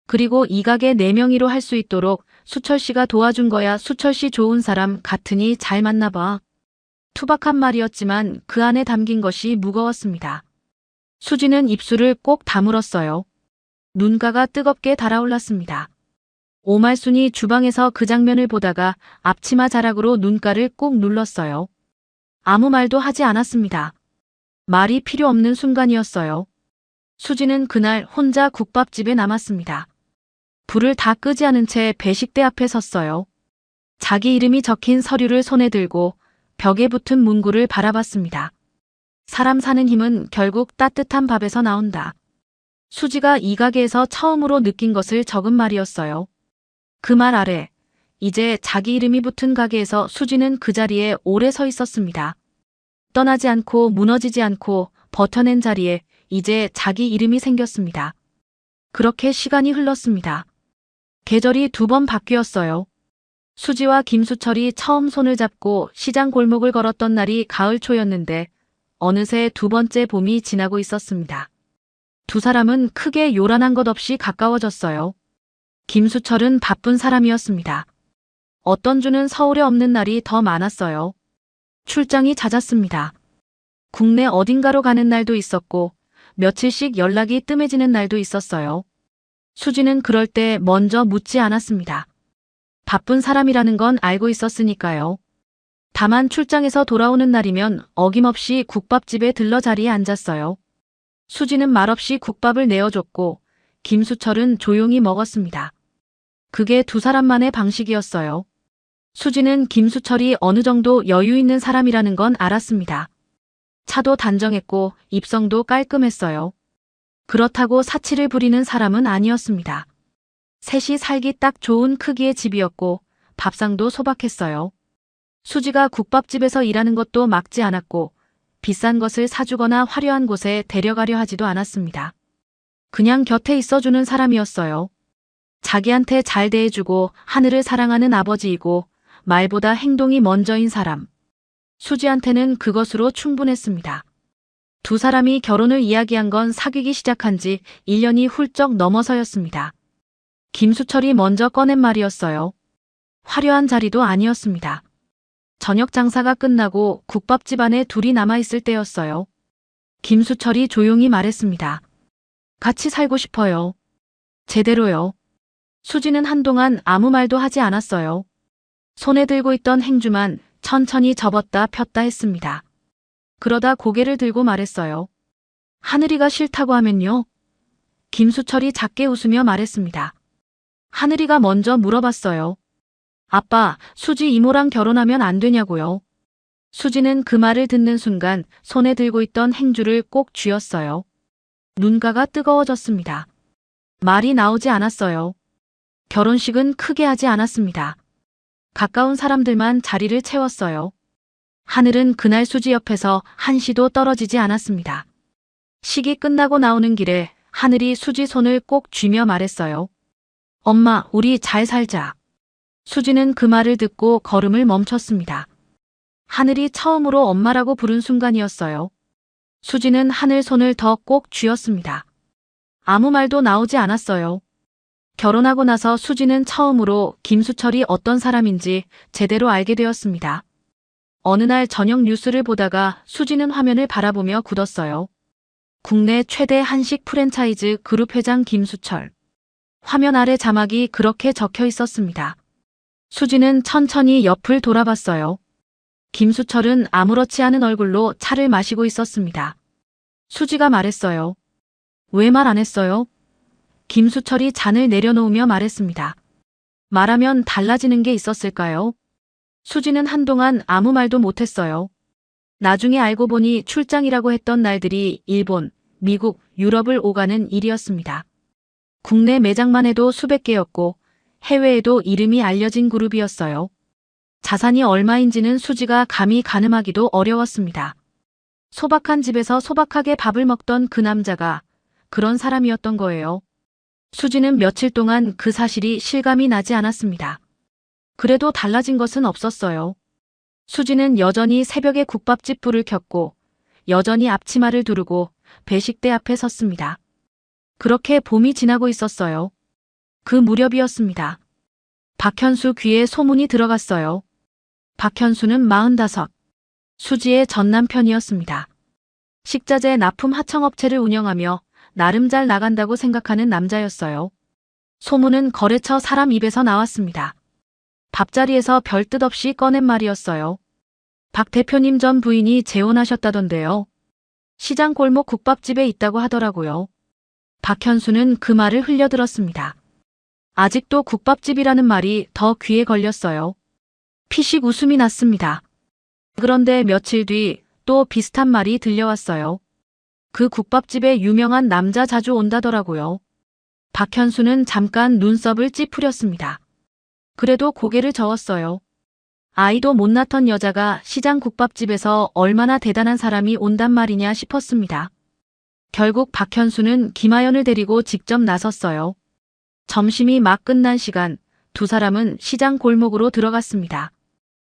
Speaker 2: 그리고 이 가게 내 명의로 할 수 있도록 수철 씨가 도와준 거야. 수철 씨 좋은 사람 같으니 잘 만나봐. 투박한 말이었지만 그 안에 담긴 것이 무거웠습니다. 수지는 입술을 꼭 다물었어요. 눈가가 뜨겁게 달아올랐습니다. 오말순이 주방에서 그 장면을 보다가 앞치마 자락으로 눈가를 꾹 눌렀어요. 아무 말도 하지 않았습니다. 말이 필요 없는 순간이었어요. 수지는 그날 혼자 국밥집에 남았습니다. 불을 다 끄지 않은 채 배식대 앞에 섰어요. 자기 이름이 적힌 서류를 손에 들고 벽에 붙은 문구를 바라봤습니다. 사람 사는 힘은 결국 따뜻한 밥에서 나온다. 수지가 이 가게에서 처음으로 느낀 것을 적은 말이었어요. 그 말 아래 이제 자기 이름이 붙은 가게에서 수지는 그 자리에 오래 서 있었습니다. 떠나지 않고 무너지지 않고 버텨낸 자리에 이제 자기 이름이 생겼습니다. 그렇게 시간이 흘렀습니다. 계절이 2번 바뀌었어요. 수지와 김수철이 처음 손을 잡고 시장 골목을 걸었던 날이 가을 초였는데 어느새 두 번째 봄이 지나고 있었습니다. 두 사람은 크게 요란한 것 없이 가까워졌어요. 김수철은 바쁜 사람이었습니다. 어떤 주는 서울에 없는 날이 더 많았어요. 출장이 잦았습니다. 국내 어딘가로 가는 날도 있었고 며칠씩 연락이 뜸해지는 날도 있었어요. 수지는 그럴 때 먼저 묻지 않았습니다. 바쁜 사람이라는 건 알고 있었으니까요. 다만 출장에서 돌아오는 날이면 어김없이 국밥집에 들러 자리에 앉았어요. 수지는 말없이 국밥을 내어줬고 김수철은 조용히 먹었습니다. 그게 두 사람만의 방식이었어요. 수지는 김수철이 어느 정도 여유 있는 사람이라는 건 알았습니다. 차도 단정했고 입성도 깔끔했어요. 그렇다고 사치를 부리는 사람은 아니었습니다. 셋이 살기 딱 좋은 크기의 집이었고 밥상도 소박했어요. 수지가 국밥집에서 일하는 것도 막지 않았고 비싼 것을 사주거나 화려한 곳에 데려가려 하지도 않았습니다. 그냥 곁에 있어주는 사람이었어요. 자기한테 잘 대해주고 하늘을 사랑하는 아버지이고 말보다 행동이 먼저인 사람. 수지한테는 그것으로 충분했습니다. 두 사람이 결혼을 이야기한 건 사귀기 시작한 지 1년이 훌쩍 넘어서였습니다. 김수철이 먼저 꺼낸 말이었어요. 화려한 자리도 아니었습니다. 저녁 장사가 끝나고 국밥집 안에 둘이 남아있을 때였어요. 김수철이 조용히 말했습니다. 같이 살고 싶어요. 제대로요. 수지는 한동안 아무 말도 하지 않았어요. 손에 들고 있던 행주만 천천히 접었다 폈다 했습니다. 그러다 고개를 들고 말했어요. 하늘이가 싫다고 하면요? 김수철이 작게 웃으며 말했습니다. 하늘이가 먼저 물어봤어요. 아빠, 수지 이모랑 결혼하면 안 되냐고요? 수지는 그 말을 듣는 순간 손에 들고 있던 행주를 꼭 쥐었어요. 눈가가 뜨거워졌습니다. 말이 나오지 않았어요. 결혼식은 크게 하지 않았습니다. 가까운 사람들만 자리를 채웠어요. 하늘은 그날 수지 옆에서 한시도 떨어지지 않았습니다. 식이 끝나고 나오는 길에 하늘이 수지 손을 꼭 쥐며 말했어요. 엄마, 우리 잘 살자. 수지는 그 말을 듣고 걸음을 멈췄습니다. 하늘이 처음으로 엄마라고 부른 순간이었어요. 수지는 하늘 손을 더 꼭 쥐었습니다. 아무 말도 나오지 않았어요. 결혼하고 나서 수지는 처음으로 김수철이 어떤 사람인지 제대로 알게 되었습니다. 어느 날 저녁 뉴스를 보다가 수지는 화면을 바라보며 굳었어요. 국내 최대 한식 프랜차이즈 그룹 회장 김수철. 화면 아래 자막이 그렇게 적혀 있었습니다. 수지는 천천히 옆을 돌아봤어요. 김수철은 아무렇지 않은 얼굴로 차를 마시고 있었습니다. 수지가 말했어요. 왜 말 안 했어요? 김수철이 잔을 내려놓으며 말했습니다. 말하면 달라지는 게 있었을까요? 수지는 한동안 아무 말도 못했어요. 나중에 알고 보니 출장이라고 했던 날들이 일본, 미국, 유럽을 오가는 일이었습니다. 국내 매장만 해도 수백 개였고 해외에도 이름이 알려진 그룹이었어요. 자산이 얼마인지는 수지가 감히 가늠하기도 어려웠습니다. 소박한 집에서 소박하게 밥을 먹던 그 남자가 그런 사람이었던 거예요. 수지는 며칠 동안 그 사실이 실감이 나지 않았습니다. 그래도 달라진 것은 없었어요. 수지는 여전히 새벽에 국밥집 불을 켰고 여전히 앞치마를 두르고 배식대 앞에 섰습니다. 그렇게 봄이 지나고 있었어요. 그 무렵이었습니다. 박현수 귀에 소문이 들어갔어요. 박현수는 45, 수지의 전 남편이었습니다. 식자재 납품 하청업체를 운영하며 나름 잘 나간다고 생각하는 남자였어요. 소문은 거래처 사람 입에서 나왔습니다. 밥자리에서 별 뜻 없이 꺼낸 말이었어요. 박 대표님 전 부인이 재혼하셨다던데요. 시장 골목 국밥집에 있다고 하더라고요. 박현수는 그 말을 흘려들었습니다. 아직도 국밥집이라는 말이 더 귀에 걸렸어요. 피식 웃음이 났습니다. 그런데 며칠 뒤 또 비슷한 말이 들려왔어요. 그 국밥집에 유명한 남자 자주 온다더라고요. 박현수는 잠깐 눈썹을 찌푸렸습니다. 그래도 고개를 저었어요. 아이도 못 낳던 여자가 시장 국밥집에서 얼마나 대단한 사람이 온단 말이냐 싶었습니다. 결국 박현수는 김하연을 데리고 직접 나섰어요. 점심이 막 끝난 시간, 두 사람은 시장 골목으로 들어갔습니다.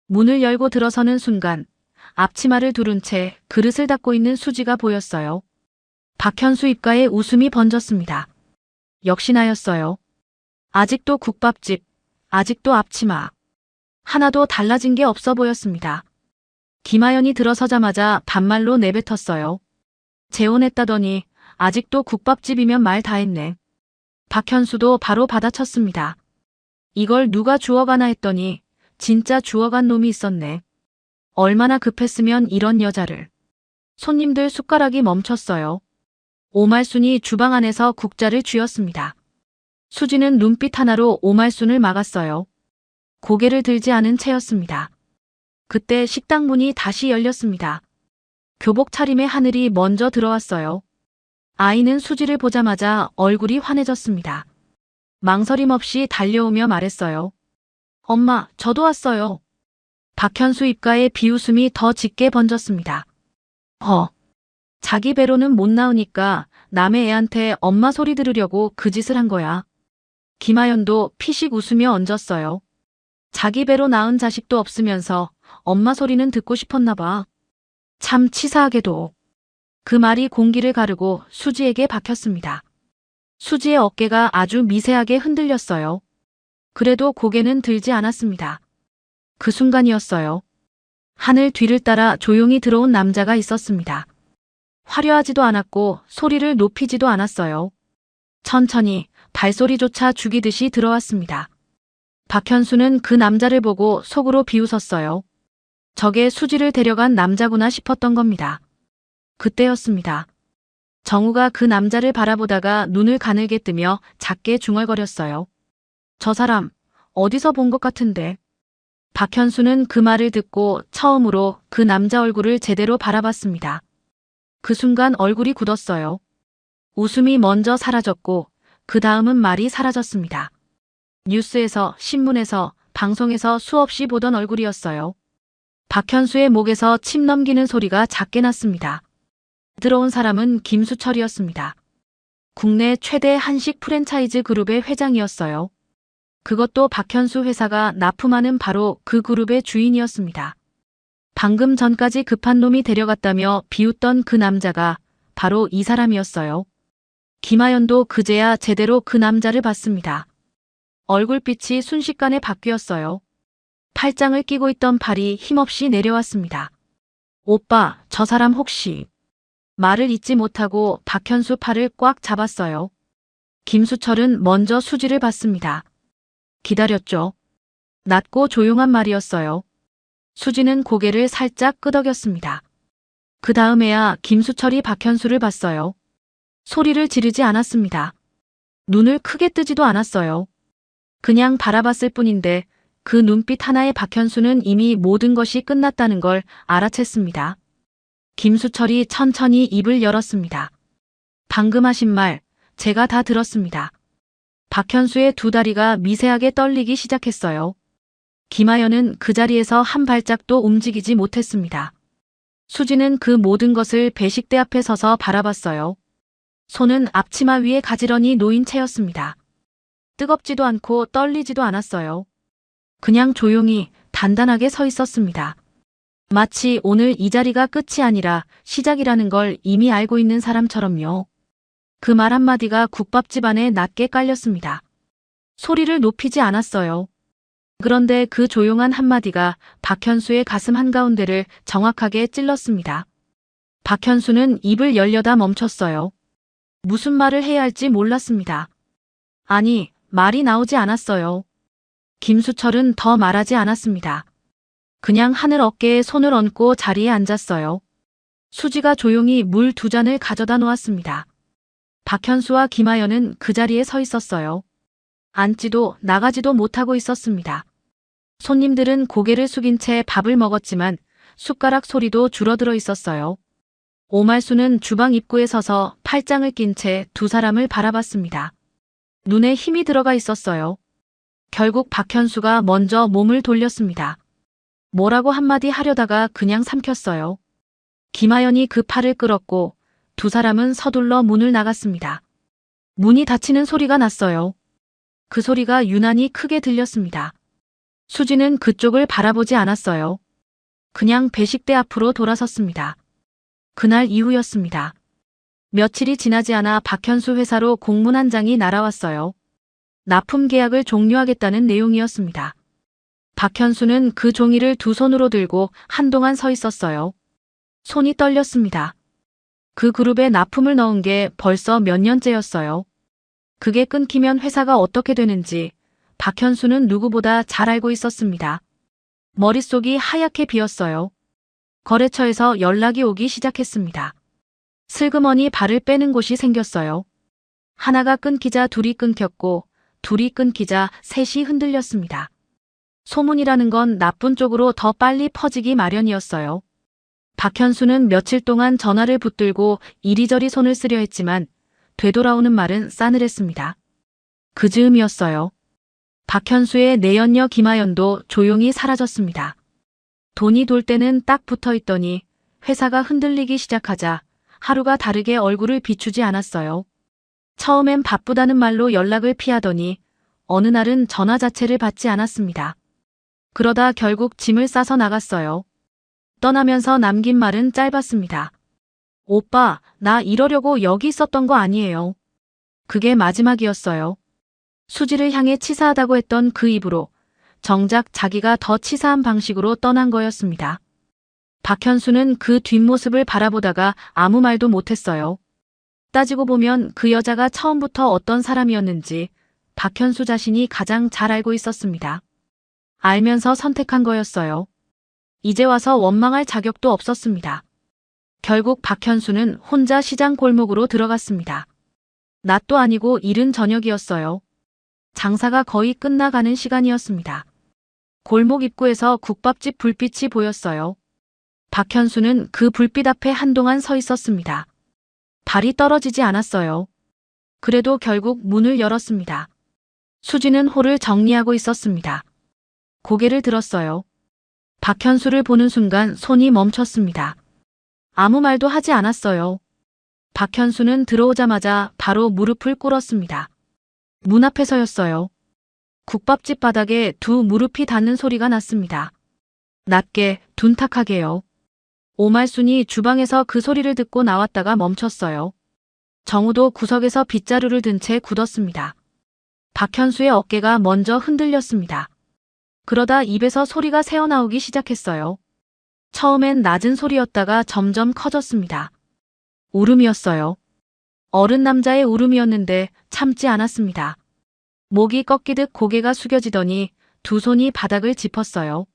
Speaker 2: 문을 열고 들어서는 순간 앞치마를 두른 채 그릇을 닦고 있는 수지가 보였어요. 박현수 입가에 웃음이 번졌습니다. 역시나였어요. 아직도 국밥집, 아직도 앞치마. 하나도 달라진 게 없어 보였습니다. 김하연이 들어서자마자 반말로 내뱉었어요. 재혼했다더니 아직도 국밥집이면 말 다 했네. 박현수도 바로 받아쳤습니다. 이걸 누가 주워가나 했더니 진짜 주워간 놈이 있었네. 얼마나 급했으면 이런 여자를. 손님들 숟가락이 멈췄어요. 오말순이 주방 안에서 국자를 쥐었습니다. 수지는 눈빛 하나로 오말순을 막았어요. 고개를 들지 않은 채였습니다. 그때 식당 문이 다시 열렸습니다. 교복 차림의 하늘이 먼저 들어왔어요. 아이는 수지를 보자마자 얼굴이 환해졌습니다. 망설임 없이 달려오며 말했어요. 엄마, 저도 왔어요. 박현수 입가에 비웃음이 더 짙게 번졌습니다. 자기 배로는 못 나오니까 남의 애한테 엄마 소리 들으려고 그 짓을 한 거야. 김하연도 피식 웃으며 얹었어요. 자기 배로 낳은 자식도 없으면서 엄마 소리는 듣고 싶었나 봐. 참 치사하게도. 그 말이 공기를 가르고 수지에게 박혔습니다. 수지의 어깨가 아주 미세하게 흔들렸어요. 그래도 고개는 들지 않았습니다. 그 순간이었어요. 하늘 뒤를 따라 조용히 들어온 남자가 있었습니다. 화려하지도 않았고 소리를 높이지도 않았어요. 천천히 발소리조차 죽이듯이 들어왔습니다. 박현수는 그 남자를 보고 속으로 비웃었어요. 저게 수지를 데려간 남자구나 싶었던 겁니다. 그때였습니다. 정우가 그 남자를 바라보다가 눈을 가늘게 뜨며 작게 중얼거렸어요. 저 사람 어디서 본 것 같은데. 박현수는 그 말을 듣고 처음으로 그 남자 얼굴을 제대로 바라봤습니다. 그 순간 얼굴이 굳었어요. 웃음이 먼저 사라졌고 그 다음은 말이 사라졌습니다. 뉴스에서, 신문에서, 방송에서 수없이 보던 얼굴이었어요. 박현수의 목에서 침 넘기는 소리가 작게 났습니다. 들어온 사람은 김수철이었습니다. 국내 최대 한식 프랜차이즈 그룹의 회장이었어요. 그것도 박현수 회사가 납품하는 바로 그 그룹의 주인이었습니다. 방금 전까지 급한 놈이 데려갔다며 비웃던 그 남자가 바로 이 사람이었어요. 김하연도 그제야 제대로 그 남자를 봤습니다. 얼굴빛이 순식간에 바뀌었어요. 팔짱을 끼고 있던 팔이 힘없이 내려왔습니다. 오빠, 저 사람 혹시... 말을 잇지 못하고 박현수 팔을 꽉 잡았어요. 김수철은 먼저 수지를 봤습니다. 기다렸죠. 낮고 조용한 말이었어요. 수지는 고개를 살짝 끄덕였습니다. 그 다음에야 김수철이 박현수를 봤어요. 소리를 지르지 않았습니다. 눈을 크게 뜨지도 않았어요. 그냥 바라봤을 뿐인데 그 눈빛 하나에 박현수는 이미 모든 것이 끝났다는 걸 알아챘습니다. 김수철이 천천히 입을 열었습니다. 방금 하신 말, 제가 다 들었습니다. 박현수의 두 다리가 미세하게 떨리기 시작했어요. 김하연은 그 자리에서 한 발짝도 움직이지 못했습니다. 수지는 그 모든 것을 배식대 앞에 서서 바라봤어요. 손은 앞치마 위에 가지런히 놓인 채였습니다. 뜨겁지도 않고 떨리지도 않았어요. 그냥 조용히 단단하게 서 있었습니다. 마치 오늘 이 자리가 끝이 아니라 시작이라는 걸 이미 알고 있는 사람처럼요. 그 말 한마디가 국밥집 안에 낮게 깔렸습니다. 소리를 높이지 않았어요. 그런데 그 조용한 한마디가 박현수의 가슴 한가운데를 정확하게 찔렀습니다. 박현수는 입을 열려다 멈췄어요. 무슨 말을 해야 할지 몰랐습니다. 아니, 말이 나오지 않았어요. 김수철은 더 말하지 않았습니다. 그냥 하늘 어깨에 손을 얹고 자리에 앉았어요. 수지가 조용히 물 2잔을 가져다 놓았습니다. 박현수와 김하연은 그 자리에 서 있었어요. 앉지도 나가지도 못하고 있었습니다. 손님들은 고개를 숙인 채 밥을 먹었지만 숟가락 소리도 줄어들어 있었어요. 오말수는 주방 입구에 서서 팔짱을 낀 채 두 사람을 바라봤습니다. 눈에 힘이 들어가 있었어요. 결국 박현수가 먼저 몸을 돌렸습니다. 뭐라고 한마디 하려다가 그냥 삼켰어요. 김하연이 그 팔을 끌었고 두 사람은 서둘러 문을 나갔습니다. 문이 닫히는 소리가 났어요. 그 소리가 유난히 크게 들렸습니다. 수지는 그쪽을 바라보지 않았어요. 그냥 배식대 앞으로 돌아섰습니다. 그날 이후였습니다. 며칠이 지나지 않아 박현수 회사로 공문 한 장이 날아왔어요. 납품 계약을 종료하겠다는 내용이었습니다. 박현수는 그 종이를 두 손으로 들고 한동안 서 있었어요. 손이 떨렸습니다. 그 그룹에 납품을 넣은 게 벌써 몇 년째였어요. 그게 끊기면 회사가 어떻게 되는지 박현수는 누구보다 잘 알고 있었습니다. 머릿속이 하얗게 비었어요. 거래처에서 연락이 오기 시작했습니다. 슬그머니 발을 빼는 곳이 생겼어요. 하나가 끊기자 둘이 끊겼고 둘이 끊기자 셋이 흔들렸습니다. 소문이라는 건 나쁜 쪽으로 더 빨리 퍼지기 마련이었어요. 박현수는 며칠 동안 전화를 붙들고 이리저리 손을 쓰려 했지만 되돌아오는 말은 싸늘했습니다. 그 즈음이었어요. 박현수의 내연녀 김하연도 조용히 사라졌습니다. 돈이 돌 때는 딱 붙어 있더니 회사가 흔들리기 시작하자 하루가 다르게 얼굴을 비추지 않았어요. 처음엔 바쁘다는 말로 연락을 피하더니 어느 날은 전화 자체를 받지 않았습니다. 그러다 결국 짐을 싸서 나갔어요. 떠나면서 남긴 말은 짧았습니다. 오빠, 나 이러려고 여기 있었던 거 아니에요. 그게 마지막이었어요. 수지를 향해 치사하다고 했던 그 입으로 정작 자기가 더 치사한 방식으로 떠난 거였습니다. 박현수는 그 뒷모습을 바라보다가 아무 말도 못했어요. 따지고 보면 그 여자가 처음부터 어떤 사람이었는지 박현수 자신이 가장 잘 알고 있었습니다. 알면서 선택한 거였어요. 이제 와서 원망할 자격도 없었습니다. 결국 박현수는 혼자 시장 골목으로 들어갔습니다. 낮도 아니고 이른 저녁이었어요. 장사가 거의 끝나가는 시간이었습니다. 골목 입구에서 국밥집 불빛이 보였어요. 박현수는 그 불빛 앞에 한동안 서 있었습니다. 발이 떨어지지 않았어요. 그래도 결국 문을 열었습니다. 수지는 홀을 정리하고 있었습니다. 고개를 들었어요. 박현수를 보는 순간 손이 멈췄습니다. 아무 말도 하지 않았어요. 박현수는 들어오자마자 바로 무릎을 꿇었습니다. 문 앞에 서였어요. 국밥집 바닥에 두 무릎이 닿는 소리가 났습니다. 낮게, 둔탁하게요. 오말순이 주방에서 그 소리를 듣고 나왔다가 멈췄어요. 정우도 구석에서 빗자루를 든 채 굳었습니다. 박현수의 어깨가 먼저 흔들렸습니다. 그러다 입에서 소리가 새어나오기 시작했어요. 처음엔 낮은 소리였다가 점점 커졌습니다. 울음이었어요. 어른 남자의 울음이었는데 참지 않았습니다. 목이 꺾이듯 고개가 숙여지더니 두 손이 바닥을 짚었어요.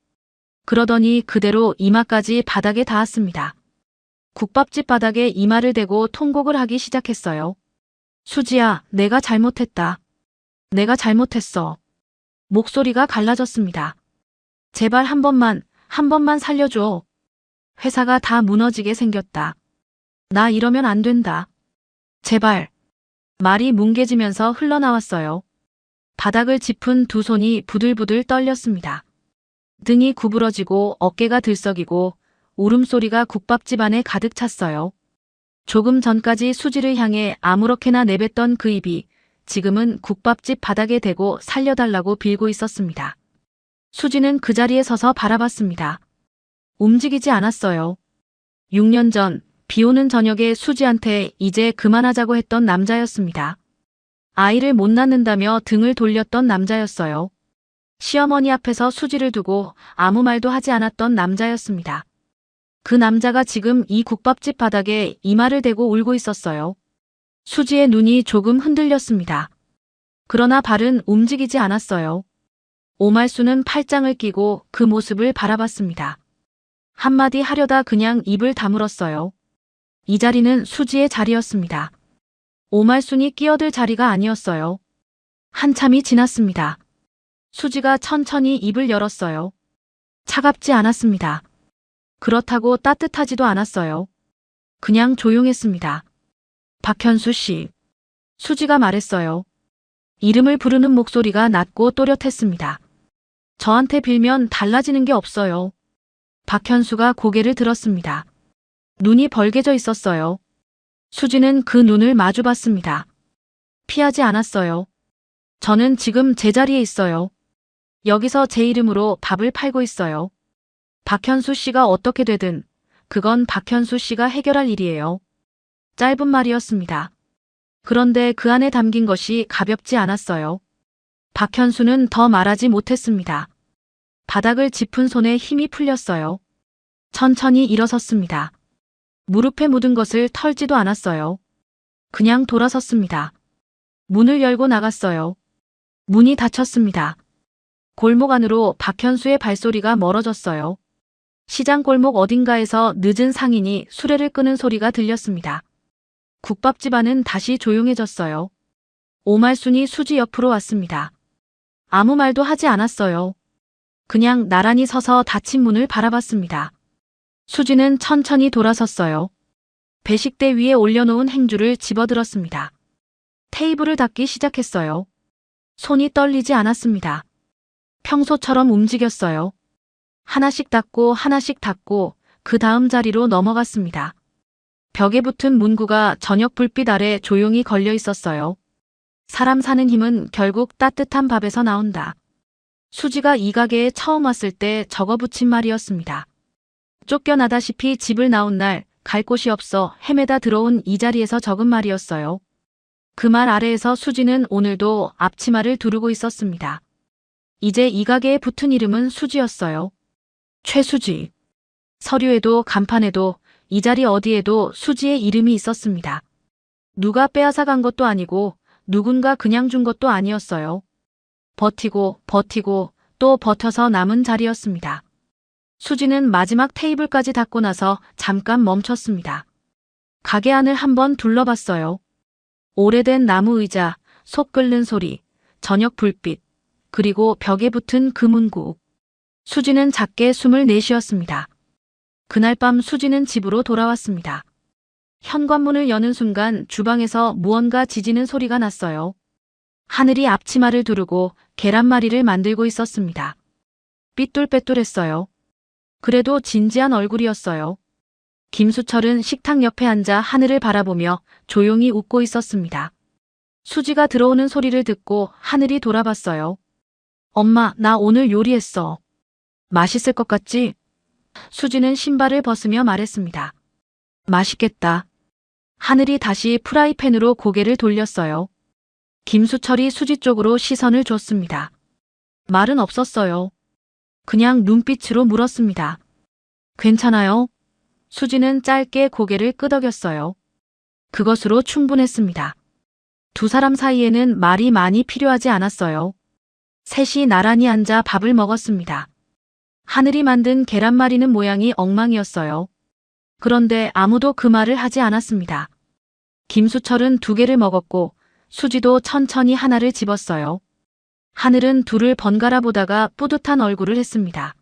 Speaker 2: 그러더니 그대로 이마까지 바닥에 닿았습니다. 국밥집 바닥에 이마를 대고 통곡을 하기 시작했어요. 수지야, 내가 잘못했다. 내가 잘못했어. 목소리가 갈라졌습니다. 제발 한 번만 살려줘. 회사가 다 무너지게 생겼다. 나 이러면 안 된다. 제발. 말이 뭉개지면서 흘러나왔어요. 바닥을 짚은 두 손이 부들부들 떨렸습니다. 등이 구부러지고 어깨가 들썩이고 울음소리가 국밥집 안에 가득 찼어요. 조금 전까지 수지를 향해 아무렇게나 내뱉던 그 입이 지금은 국밥집 바닥에 대고 살려달라고 빌고 있었습니다. 수지는 그 자리에 서서 바라봤습니다. 움직이지 않았어요. 6년 전 비 오는 저녁에 수지한테 이제 그만하자고 했던 남자였습니다. 아이를 못 낳는다며 등을 돌렸던 남자였어요. 시어머니 앞에서 수지를 두고 아무 말도 하지 않았던 남자였습니다. 그 남자가 지금 이 국밥집 바닥에 이마를 대고 울고 있었어요. 수지의 눈이 조금 흔들렸습니다. 그러나 발은 움직이지 않았어요. 오말수는 팔짱을 끼고 그 모습을 바라봤습니다. 한마디 하려다 그냥 입을 다물었어요. 이 자리는 수지의 자리였습니다. 오말순이 끼어들 자리가 아니었어요. 한참이 지났습니다. 수지가 천천히 입을 열었어요. 차갑지 않았습니다. 그렇다고 따뜻하지도 않았어요. 그냥 조용했습니다. 박현수 씨. 수지가 말했어요. 이름을 부르는 목소리가 낮고 또렷했습니다. 저한테 빌면 달라지는 게 없어요. 박현수가 고개를 들었습니다. 눈이 벌개져 있었어요. 수지는 그 눈을 마주봤습니다. 피하지 않았어요. 저는 지금 제자리에 있어요. 여기서 제 이름으로 밥을 팔고 있어요. 박현수 씨가 어떻게 되든 그건 박현수 씨가 해결할 일이에요. 짧은 말이었습니다. 그런데 그 안에 담긴 것이 가볍지 않았어요. 박현수는 더 말하지 못했습니다. 바닥을 짚은 손에 힘이 풀렸어요. 천천히 일어섰습니다. 무릎에 묻은 것을 털지도 않았어요. 그냥 돌아섰습니다. 문을 열고 나갔어요. 문이 닫혔습니다. 골목 안으로 박현수의 발소리가 멀어졌어요. 시장 골목 어딘가에서 늦은 상인이 수레를 끄는 소리가 들렸습니다. 국밥집 안은 다시 조용해졌어요. 오말순이 수지 옆으로 왔습니다. 아무 말도 하지 않았어요. 그냥 나란히 서서 닫힌 문을 바라봤습니다. 수지는 천천히 돌아섰어요. 배식대 위에 올려놓은 행주를 집어들었습니다. 테이블을 닦기 시작했어요. 손이 떨리지 않았습니다. 평소처럼 움직였어요. 하나씩 닦고 하나씩 닦고 그 다음 자리로 넘어갔습니다. 벽에 붙은 문구가 저녁 불빛 아래 조용히 걸려 있었어요. 사람 사는 힘은 결국 따뜻한 밥에서 나온다. 수지가 이 가게에 처음 왔을 때 적어붙인 말이었습니다. 쫓겨나다시피 집을 나온 날 갈 곳이 없어 헤매다 들어온 이 자리에서 적은 말이었어요. 그 말 아래에서 수지는 오늘도 앞치마를 두르고 있었습니다. 이제 이 가게에 붙은 이름은 수지였어요. 최수지. 서류에도 간판에도 이 자리 어디에도 수지의 이름이 있었습니다. 누가 빼앗아 간 것도 아니고 누군가 그냥 준 것도 아니었어요. 버티고 버티고 또 버텨서 남은 자리였습니다. 수지는 마지막 테이블까지 닦고 나서 잠깐 멈췄습니다. 가게 안을 한번 둘러봤어요. 오래된 나무 의자, 속 끓는 소리, 저녁 불빛, 그리고 벽에 붙은 그 문구. 수지는 작게 숨을 내쉬었습니다. 그날 밤 수지는 집으로 돌아왔습니다. 현관문을 여는 순간 주방에서 무언가 지지는 소리가 났어요. 하늘이 앞치마를 두르고 계란말이를 만들고 있었습니다. 삐뚤빼뚤했어요. 그래도 진지한 얼굴이었어요. 김수철은 식탁 옆에 앉아 하늘을 바라보며 조용히 웃고 있었습니다. 수지가 들어오는 소리를 듣고 하늘이 돌아봤어요. 엄마, 나 오늘 요리했어. 맛있을 것 같지? 수지는 신발을 벗으며 말했습니다. 맛있겠다. 하늘이 다시 프라이팬으로 고개를 돌렸어요. 김수철이 수지 쪽으로 시선을 줬습니다. 말은 없었어요. 그냥 눈빛으로 물었습니다. 괜찮아요? 수지는 짧게 고개를 끄덕였어요. 그것으로 충분했습니다. 두 사람 사이에는 말이 많이 필요하지 않았어요. 셋이 나란히 앉아 밥을 먹었습니다. 하늘이 만든 계란말이는 모양이 엉망이었어요. 그런데 아무도 그 말을 하지 않았습니다. 김수철은 2개를 먹었고 수지도 천천히 하나를 집었어요. 하늘은 둘을 번갈아 보다가 뿌듯한 얼굴을 했습니다.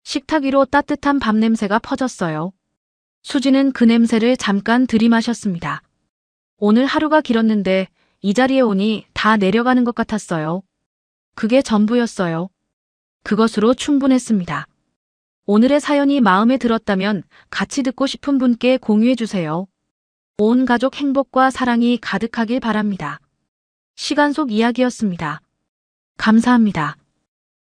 Speaker 2: 식탁 위로 따뜻한 밥 냄새가 퍼졌어요. 수지는 그 냄새를 잠깐 들이마셨습니다. 오늘 하루가 길었는데 이 자리에 오니 다 내려가는 것 같았어요. 그게 전부였어요. 그것으로 충분했습니다. 오늘의 사연이 마음에 들었다면 같이 듣고 싶은 분께 공유해 주세요. 온 가족 행복과 사랑이 가득하길 바랍니다. 시간 속 이야기였습니다. 감사합니다.